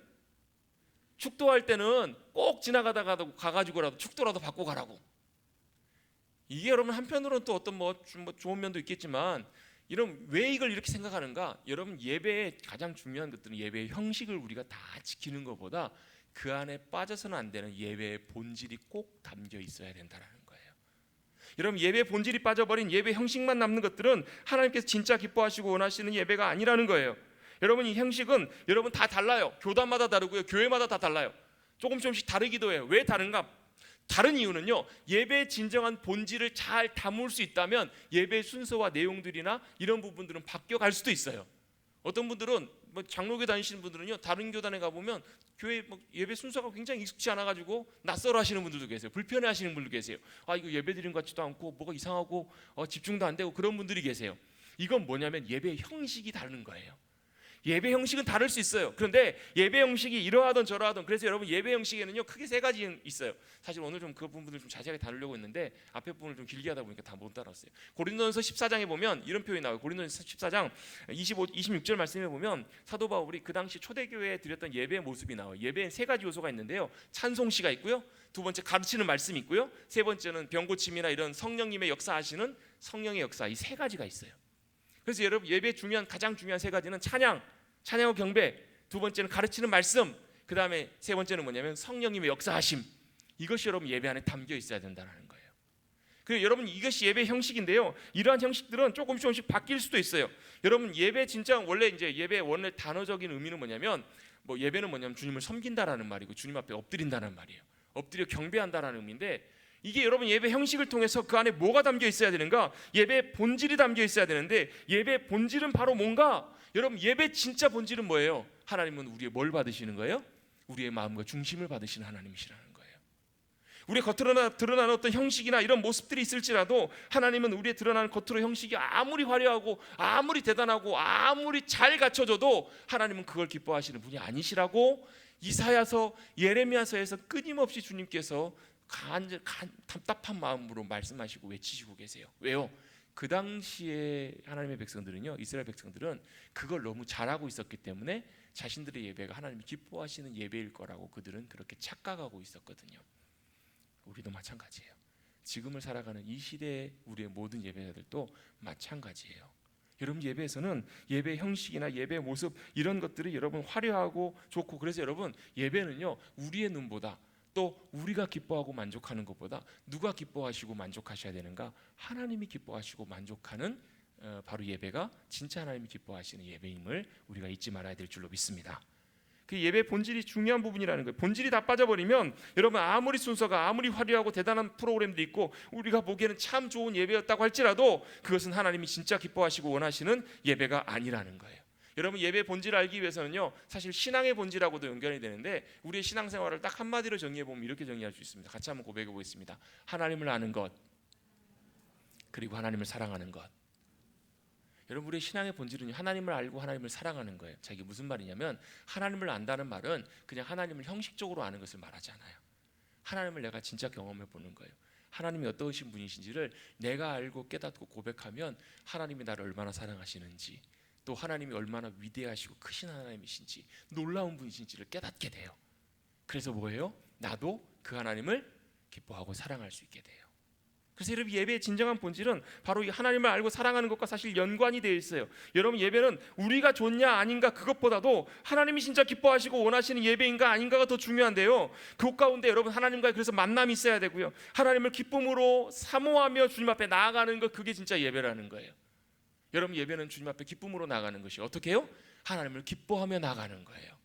축도할 때는 꼭 지나가다가도 가가지고라도 축도라도 받고 가라고. 이게 여러분 한편으로는 또 어떤 좋은 면도 있겠지만, 왜 이걸 이렇게 생각하는가? 여러분 예배의 가장 중요한 것들은 예배의 형식을 우리가 다 지키는 것보다 그 안에 빠져서는 안 되는 예배의 본질이 꼭 담겨 있어야 된다는 거예요. 여러분 예배의 본질이 빠져버린 예배 형식만 남는 것들은 하나님께서 진짜 기뻐하시고 원하시는 예배가 아니라는 거예요. 여러분 이 형식은 여러분 다 달라요. 교단마다 다르고요 교회마다 다 달라요. 조금씩 다르기도 해요. 왜 다른가? 다른 이유는요, 예배의 진정한 본질을 잘 담을 수 있다면 예배 순서와 내용들이나 이런 부분들은 바뀌어갈 수도 있어요. 어떤 분들은 장로교 다니시는 분들은요, 다른 교단에 가보면 교회 예배 순서가 굉장히 익숙치 않아가지고 낯설어 하시는 분들도 계세요. 불편해 하시는 분들도 계세요. 이거 예배 드린 것 같지도 않고 뭐가 이상하고 집중도 안 되고 그런 분들이 계세요. 이건 뭐냐면 예배 형식이 다른 거예요. 예배 형식은 다를 수 있어요. 그런데 예배 형식이 이러하던 저러하던, 그래서 여러분 예배 형식에는요 크게 세 가지 있어요. 사실 오늘 좀 그 부분들 좀 자세하게 다루려고 했는데 앞에 부분을 좀 길게 하다 보니까 다 못 따라왔어요. 고린도전서 14장에 보면 이런 표현이 나와요. 고린도전서 14장 26절 말씀에 보면 사도 바울이 그 당시 초대교회에 드렸던 예배의 모습이 나와요. 예배엔 세 가지 요소가 있는데요, 찬송시가 있고요, 두 번째 가르치는 말씀이 있고요, 세 번째는 병고침이나 이런 성령님의 역사하시는 성령의 역사, 이 세 가지가 있어요. 그래서 여러분 예배의 가장 중요한 세 가지는 찬양과 경배, 두 번째는 가르치는 말씀, 그 다음에 세 번째는 뭐냐면 성령님의 역사하심. 이것이 여러분 예배 안에 담겨 있어야 된다는 거예요. 그리고 여러분 이것이 예배 형식인데요, 이러한 형식들은 조금씩 바뀔 수도 있어요. 여러분 예배 진짜 원래 예배 원래 단어적인 의미는 뭐냐면 예배는 뭐냐면 주님을 섬긴다라는 말이고 주님 앞에 엎드린다는 말이에요. 엎드려 경배한다라는 의미인데, 이게 여러분 예배 형식을 통해서 그 안에 뭐가 담겨 있어야 되는가? 예배의 본질이 담겨 있어야 되는데, 예배의 본질은 바로 뭔가? 여러분 예배 진짜 본질은 뭐예요? 하나님은 우리의 뭘 받으시는 거예요? 우리의 마음과 중심을 받으시는 하나님이시라는 거예요. 우리의 겉으로 드러나는 어떤 형식이나 이런 모습들이 있을지라도 하나님은 우리의 드러나는 겉으로 형식이 아무리 화려하고 아무리 대단하고 아무리 잘 갖춰져도 하나님은 그걸 기뻐하시는 분이 아니시라고 이사야서 예레미야서에서 끊임없이 주님께서 답답한 마음으로 말씀하시고 외치시고 계세요. 왜요? 그 당시에 하나님의 백성들은요, 이스라엘 백성들은 그걸 너무 잘하고 있었기 때문에 자신들의 예배가 하나님이 기뻐하시는 예배일 거라고 그들은 그렇게 착각하고 있었거든요. 우리도 마찬가지예요. 지금을 살아가는 이 시대의 우리의 모든 예배자들도 마찬가지예요. 여러분, 예배에서는 예배 형식이나 예배 모습 이런 것들이 여러분 화려하고 좋고, 그래서 여러분 예배는요 우리의 눈보다 또 우리가 기뻐하고 만족하는 것보다 누가 기뻐하시고 만족하셔야 되는가? 하나님이 기뻐하시고 만족하는 바로 예배가 진짜 하나님이 기뻐하시는 예배임을 우리가 잊지 말아야 될 줄로 믿습니다. 그 예배 본질이 중요한 부분이라는 거예요. 본질이 다 빠져버리면 여러분 아무리 순서가 아무리 화려하고 대단한 프로그램도 있고 우리가 보기에는 참 좋은 예배였다고 할지라도 그것은 하나님이 진짜 기뻐하시고 원하시는 예배가 아니라는 거예요. 여러분, 예배 본질을 알기 위해서는요 사실 신앙의 본질하고도 연결이 되는데, 우리의 신앙생활을 딱 한마디로 정리해보면 이렇게 정리할 수 있습니다. 같이 한번 고백해 보겠습니다. 하나님을 아는 것, 그리고 하나님을 사랑하는 것. 여러분, 우리의 신앙의 본질은 하나님을 알고 하나님을 사랑하는 거예요. 자, 이게 무슨 말이냐면 하나님을 안다는 말은 그냥 하나님을 형식적으로 아는 것을 말하지 않아요. 하나님을 내가 진짜 경험해 보는 거예요. 하나님이 어떠신 분이신지를 내가 알고 깨닫고 고백하면 하나님이 나를 얼마나 사랑하시는지, 또 하나님이 얼마나 위대하시고 크신 하나님이신지, 놀라운 분이신지를 깨닫게 돼요. 그래서 뭐예요? 나도 그 하나님을 기뻐하고 사랑할 수 있게 돼요. 그래서 여러분, 예배의 진정한 본질은 바로 이 하나님을 알고 사랑하는 것과 사실 연관이 되어 있어요. 여러분, 예배는 우리가 좋냐 아닌가 그것보다도 하나님이 진짜 기뻐하시고 원하시는 예배인가 아닌가가 더 중요한데요, 그 가운데 여러분 하나님과의 그래서 만남이 있어야 되고요, 하나님을 기쁨으로 사모하며 주님 앞에 나아가는 것, 그게 진짜 예배라는 거예요. 여러분, 예배는 주님 앞에 기쁨으로 나가는 것이 어떻게 해요? 하나님을 기뻐하며 나가는 거예요.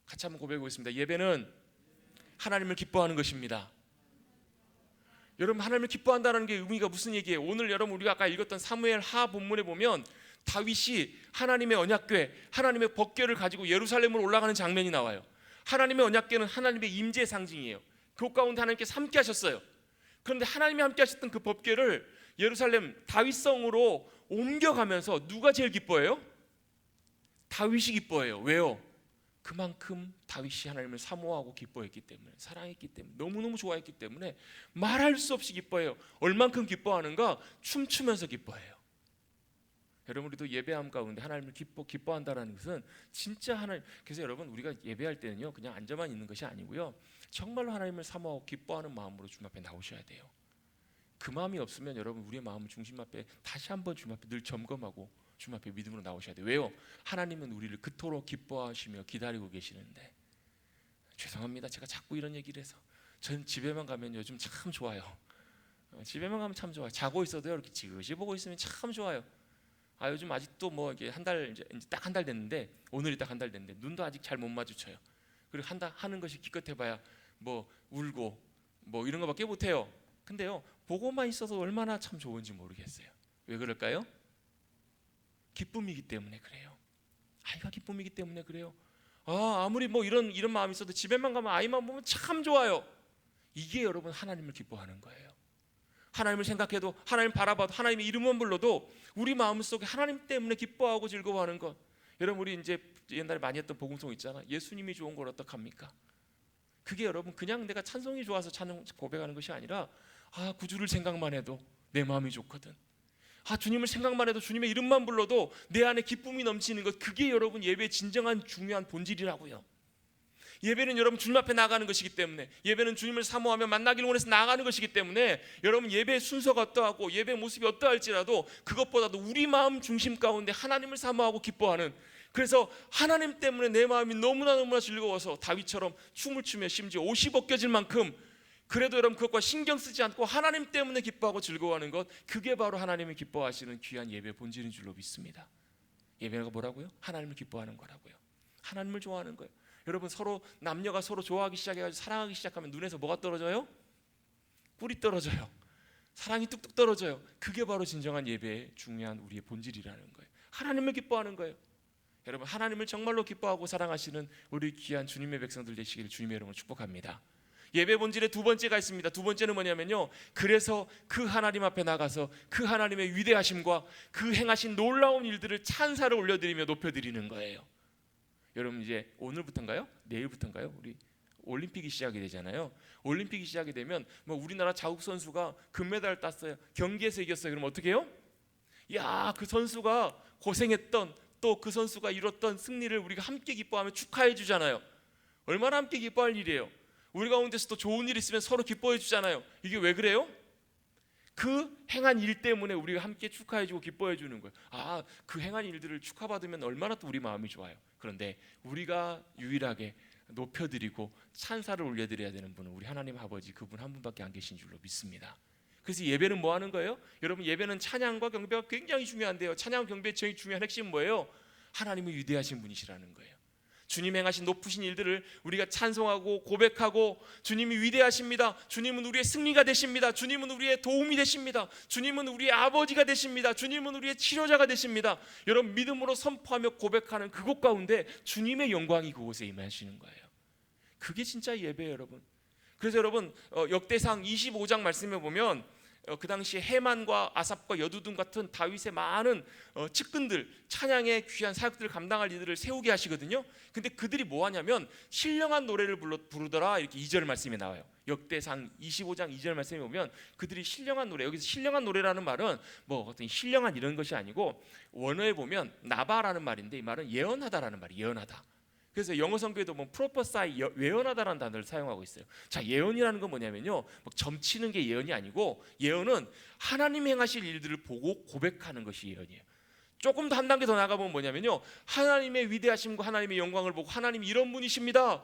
같이 한번 고백해 보겠습니다. 예배는 하나님을 기뻐하는 것입니다. 여러분, 하나님을 기뻐한다는 게 의미가 무슨 얘기예요? 오늘 여러분 우리가 아까 읽었던 사무엘 하 본문에 보면 다윗이 하나님의 언약궤, 하나님의 법궤를 가지고 예루살렘으로 올라가는 장면이 나와요. 하나님의 언약궤는 하나님의 임재의 상징이에요. 그 가운데 하나님께서 함께 하셨어요. 그런데 하나님이 함께 하셨던 그 법궤를 예루살렘 다윗성으로 옮겨가면서 누가 제일 기뻐해요? 다윗이 기뻐해요. 왜요? 그만큼 다윗이 하나님을 사모하고 기뻐했기 때문에, 사랑했기 때문에, 너무너무 좋아했기 때문에 말할 수 없이 기뻐해요. 얼만큼 기뻐하는가? 춤추면서 기뻐해요. 여러분, 우리도 예배함 가운데 하나님을 기뻐한다는 것은 진짜 하나님. 그래서 여러분, 우리가 예배할 때는요 그냥 앉아만 있는 것이 아니고요, 정말로 하나님을 사모하고 기뻐하는 마음으로 주님 앞에 나오셔야 돼요. 그 마음이 없으면 여러분 우리의 마음을 중심 앞에 다시 한번 주님 앞에 늘 점검하고 주님 앞에 믿음으로 나오셔야 돼요. 왜요? 하나님은 우리를 그토록 기뻐하시며 기다리고 계시는데. 죄송합니다, 제가 자꾸 이런 얘기를 해서. 전 집에만 가면 요즘 참 좋아요. 집에만 가면 참 좋아요. 자고 있어도 이렇게 지그시 보고 있으면 참 좋아요. 요즘 아직도 뭐 이게 이제 딱 한 달 됐는데, 오늘이 딱 한 달 됐는데 눈도 아직 잘 못 마주쳐요. 그리고 하는 것이 기껏해봐야 뭐 울고 뭐 이런 거밖에 못해요. 근데요, 보고만 있어도 얼마나 참 좋은지 모르겠어요. 왜 그럴까요? 기쁨이기 때문에 그래요. 아이가 기쁨이기 때문에 그래요. 아무리 뭐 이런 마음이 있어도 집에만 가면 아이만 보면 참 좋아요. 이게 여러분 하나님을 기뻐하는 거예요. 하나님을 생각해도, 하나님 바라봐도, 하나님의 이름만 불러도 우리 마음속에 하나님 때문에 기뻐하고 즐거워하는 것. 여러분, 우리 이제 옛날에 많이 했던 복음송 있잖아. 예수님이 좋은 걸 어떡합니까? 그게 여러분 그냥 내가 찬송이 좋아서 찬송 고백하는 것이 아니라, 구주를 생각만 해도 내 마음이 좋거든. 주님을 생각만 해도, 주님의 이름만 불러도 내 안에 기쁨이 넘치는 것, 그게 여러분 예배의 진정한 중요한 본질이라고요. 예배는 여러분 주님 앞에 나가는 것이기 때문에, 예배는 주님을 사모하며 만나기를 원해서 나가는 것이기 때문에, 여러분 예배의 순서가 어떠하고 예배의 모습이 어떠할지라도 그것보다도 우리 마음 중심 가운데 하나님을 사모하고 기뻐하는, 그래서 하나님 때문에 내 마음이 너무나 즐거워서 다윗처럼 춤을 추며 심지어 옷이 벗겨질 만큼, 그래도 여러분 그것과 신경 쓰지 않고 하나님 때문에 기뻐하고 즐거워하는 것, 그게 바로 하나님이 기뻐하시는 귀한 예배의 본질인 줄로 믿습니다. 예배가 뭐라고요? 하나님을 기뻐하는 거라고요. 하나님을 좋아하는 거예요. 여러분, 서로 남녀가 서로 좋아하기 시작해가지고 사랑하기 시작하면 눈에서 뭐가 떨어져요? 꿀이 떨어져요. 사랑이 뚝뚝 떨어져요. 그게 바로 진정한 예배의 중요한 우리의 본질이라는 거예요. 하나님을 기뻐하는 거예요. 여러분, 하나님을 정말로 기뻐하고 사랑하시는 우리 귀한 주님의 백성들 되시기를 주님의 이름으로 축복합니다. 예배 본질에 두 번째가 있습니다. 두 번째는 뭐냐면요, 그래서 그 하나님 앞에 나가서 그 하나님의 위대하심과 그 행하신 놀라운 일들을 찬사를 올려드리며 높여드리는 거예요. 여러분, 이제 오늘부터인가요? 내일부터인가요? 우리 올림픽이 시작이 되잖아요. 올림픽이 시작이 되면 뭐 우리나라 자국 선수가 금메달을 땄어요. 경기에서 이겼어요. 그럼 어떻게 해요? 그 선수가 고생했던, 또 그 선수가 이뤘던 승리를 우리가 함께 기뻐하며 축하해 주잖아요. 얼마나 함께 기뻐할 일이에요. 우리 가운데서도 좋은 일 있으면 서로 기뻐해 주잖아요. 이게 왜 그래요? 그 행한 일 때문에 우리가 함께 축하해주고 기뻐해주는 거예요. 아, 그 행한 일들을 축하받으면 얼마나 또 우리 마음이 좋아요. 그런데 우리가 유일하게 높여드리고 찬사를 올려드려야 되는 분은 우리 하나님 아버지, 그분 한 분밖에 안 계신 줄로 믿습니다. 그래서 예배는 뭐 하는 거예요? 여러분, 예배는 찬양과 경배가 굉장히 중요한데요, 찬양 경배의 제일 중요한 핵심은 뭐예요? 하나님은 위대하신 분이시라는 거예요. 주님 행하신 높으신 일들을 우리가 찬송하고 고백하고, 주님이 위대하십니다, 주님은 우리의 승리가 되십니다, 주님은 우리의 도움이 되십니다, 주님은 우리의 아버지가 되십니다, 주님은 우리의 치료자가 되십니다. 여러분, 믿음으로 선포하며 고백하는 그곳 가운데 주님의 영광이 그곳에 임하시는 거예요. 그게 진짜 예배예요, 여러분. 그래서 여러분, 역대상 25장 말씀해 보면 그 당시 헤만과 아삽과 여두둔 같은 다윗의 많은 측근들, 찬양의 귀한 사역들을 감당할 이들을 세우게 하시거든요. 근데 그들이 뭐 하냐면 신령한 노래를 부르더라, 이렇게 2절 말씀이 나와요. 역대상 25장 2절 말씀에 보면 그들이 신령한 노래, 여기서 신령한 노래라는 말은 뭐 어떤 신령한 이런 것이 아니고, 원어에 보면 나바라는 말인데 이 말은 예언하다라는 말이에요. 예언하다. 그래서 영어 성경에도 뭐 prophesy, 예언하다라는 단어를 사용하고 있어요. 자, 예언이라는 건 뭐냐면요, 막 점치는 게 예언이 아니고, 예언은 하나님이 행하실 일들을 보고 고백하는 것이 예언이에요. 조금 더 한 단계 더 나가보면 뭐냐면요, 하나님의 위대하심과 하나님의 영광을 보고, 하나님이 이런 분이십니다,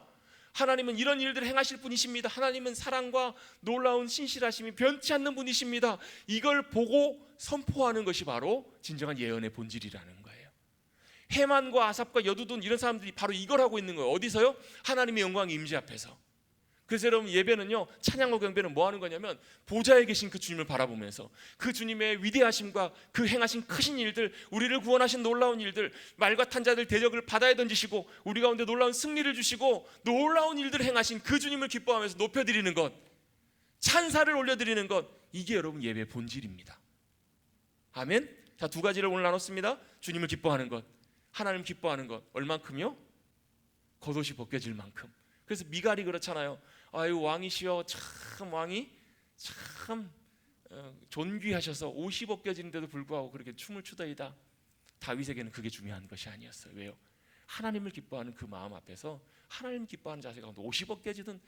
하나님은 이런 일들을 행하실 분이십니다, 하나님은 사랑과 놀라운 신실하심이 변치 않는 분이십니다, 이걸 보고 선포하는 것이 바로 진정한 예언의 본질이라는 거예요. 헤만과 아삽과 여두둔 이런 사람들이 바로 이걸 하고 있는 거예요. 어디서요? 하나님의 영광 임재 앞에서. 그래서 여러분, 예배는요, 찬양과 경배는 뭐 하는 거냐면 보좌에 계신 그 주님을 바라보면서 그 주님의 위대하심과 그 행하신 크신 일들, 우리를 구원하신 놀라운 일들, 말과 탄 자들 대적을 바다에 던지시고 우리 가운데 놀라운 승리를 주시고 놀라운 일들을 행하신 그 주님을 기뻐하면서 높여드리는 것, 찬사를 올려드리는 것, 이게 여러분 예배의 본질입니다. 아멘. 자, 두 가지를 오늘 나눴습니다. 주님을 기뻐하는 것, 하나님 기뻐하는 것. 얼만큼요? 겉옷이 벗겨질 만큼. 그래서 미갈이 그렇잖아요. 아유, 왕이시여, 참 왕이 참 존귀하셔서 옷이 벗겨지는데도 불구하고 그렇게 춤을 추더이다. 다윗에게는 그게 중요한 것이 아니었어요. 왜요? 하나님을 기뻐하는 그 마음 앞에서, 하나님 기뻐하는 자세 가운데 옷이 벗겨지든,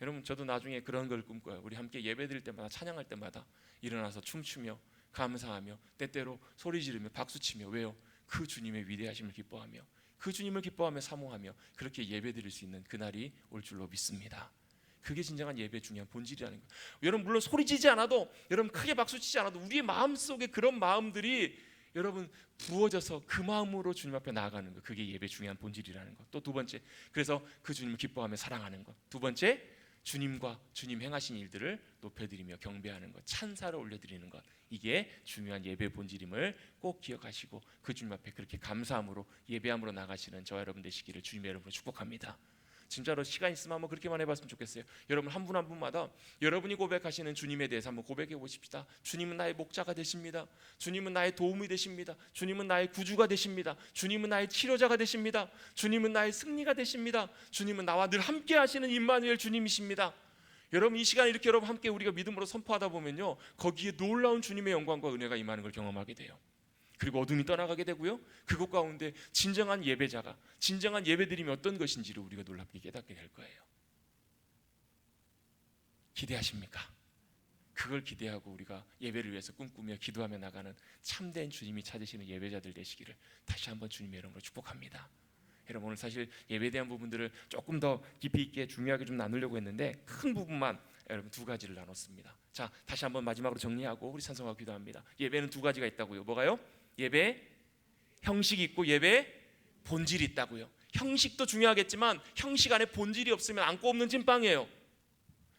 여러분, 저도 나중에 그런 걸 꿈꿔요. 우리 함께 예배드릴 때마다, 찬양할 때마다 일어나서 춤추며 감사하며 때때로 소리 지르며 박수치며. 왜요? 그 주님의 위대하심을 기뻐하며 그 주님을 기뻐하며 사모하며 그렇게 예배드릴 수 있는 그날이 올 줄로 믿습니다. 그게 진정한 예배의 중요한 본질이라는 거예요. 여러분, 물론 소리지지 않아도, 여러분 크게 박수치지 않아도 우리의 마음속에 그런 마음들이 여러분 부어져서 그 마음으로 주님 앞에 나아가는 것, 그게 예배의 중요한 본질이라는 것. 또 두 번째, 그래서 그 주님을 기뻐하며 사랑하는 것. 두 번째, 주님과 주님 행하신 일들을 높여드리며 경배하는 것, 찬사를 올려드리는 것, 이게 중요한 예배의 본질임을 꼭 기억하시고 그 주님 앞에 그렇게 감사함으로 예배함으로 나가시는 저와 여러분 되시기를 주님의 이름으로 축복합니다. 진짜로 시간 있으면 한번 그렇게만 해봤으면 좋겠어요. 여러분 한 분 한 분마다 여러분이 고백하시는 주님에 대해서 한번 고백해 보십시다. 주님은 나의 목자가 되십니다. 주님은 나의 도움이 되십니다. 주님은 나의 구주가 되십니다. 주님은 나의 치료자가 되십니다. 주님은 나의 승리가 되십니다. 주님은 나와 늘 함께 하시는 임마누엘 주님이십니다. 여러분, 이 시간에 이렇게 여러분 함께 우리가 믿음으로 선포하다 보면요, 거기에 놀라운 주님의 영광과 은혜가 임하는 걸 경험하게 돼요. 그리고 어둠이 떠나가게 되고요, 그곳 가운데 진정한 예배자가, 진정한 예배드림이 어떤 것인지를 우리가 놀랍게 깨닫게 될 거예요. 기대하십니까? 그걸 기대하고 우리가 예배를 위해서 꿈꾸며 기도하며 나가는 참된 주님이 찾으시는 예배자들 되시기를 다시 한번 주님의 이름으로 축복합니다. 여러분, 오늘 사실 예배에 대한 부분들을 조금 더 깊이 있게 중요하게 좀 나누려고 했는데 큰 부분만 여러분 두 가지를 나눴습니다. 자, 다시 한번 마지막으로 정리하고 우리 찬송하고 기도합니다. 예배는 두 가지가 있다고요. 뭐가요? 예배 형식이 있고 예배 본질이 있다고요. 형식도 중요하겠지만 형식 안에 본질이 없으면 안고 없는 찐빵이에요.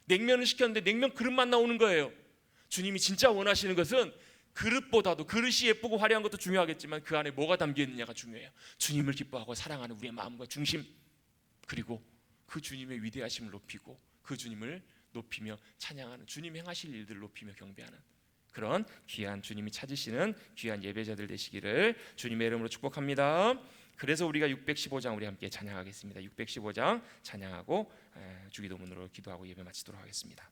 냉면을 시켰는데 냉면 그릇만 나오는 거예요. 주님이 진짜 원하시는 것은 그릇보다도, 그릇이 예쁘고 화려한 것도 중요하겠지만 그 안에 뭐가 담겨 있느냐가 중요해요. 주님을 기뻐하고 사랑하는 우리의 마음과 중심, 그리고 그 주님의 위대하심을 높이고 그 주님을 높이며 찬양하는, 주님 행하실 일들을 높이며 경배하는 그런 귀한 주님이 찾으시는 귀한 예배자들 되시기를 주님의 이름으로 축복합니다. 그래서 우리가 615장 우리 함께 찬양하겠습니다. 615장 찬양하고 주기도문으로 기도하고 예배 마치도록 하겠습니다.